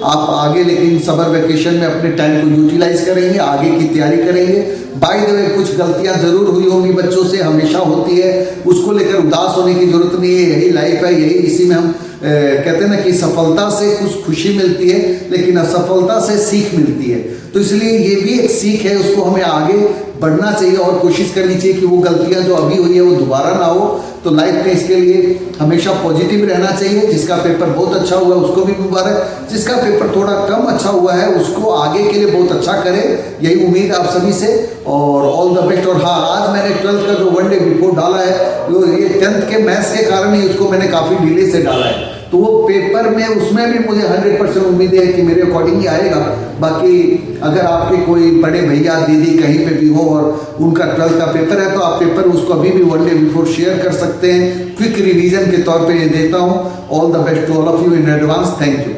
आप आगे लेकिन समर वेकेशन में अपने टाइम को यूटिलाइज करेंगे, आगे की तैयारी करेंगे। बाय द वे कुछ गलतियां जरूर हुई होंगी बच्चों से, हमेशा होती है, उसको लेकर उदास होने की जरूरत नहीं है, यही लाइफ है, यही इसी में हम कहते हैं ना कि सफलता से कुछ खुशी मिलती है लेकिन असफलता से सीख मिलती है। तो इसलिए ये भी एक सीख है, उसको हमें आगे बढ़ना चाहिए और कोशिश करनी चाहिए कि वो गलतियां जो अभी हुई है वो दोबारा ना हो। तो लाइफ में इसके लिए हमेशा पॉजिटिव रहना चाहिए। जिसका पेपर बहुत अच्छा हुआ उसको भी मुबारक, जिसका पेपर थोड़ा कम अच्छा हुआ है उसको आगे के लिए बहुत अच्छा करे, यही उम्मीद आप सभी से, और ऑल द बेस्ट। और हाँ, आज मैंने 12th का जो 1 डे बिफोर डाला है, ये 10th के मैथ्स के कारण ही उसको मैंने काफ़ी डिले से डाला है, तो वो पेपर में उसमें भी मुझे 100% उम्मीद है कि मेरे अकॉर्डिंग ही आएगा। बाकी अगर आपके कोई बड़े भैया दीदी कहीं पे भी हो और उनका 12th का पेपर है तो आप पेपर उसको अभी भी 1 डे बिफोर शेयर कर सकते हैं। क्विक रिवीजन के तौर पे ये देता हूँ। All the best to all of you in advance, thank you.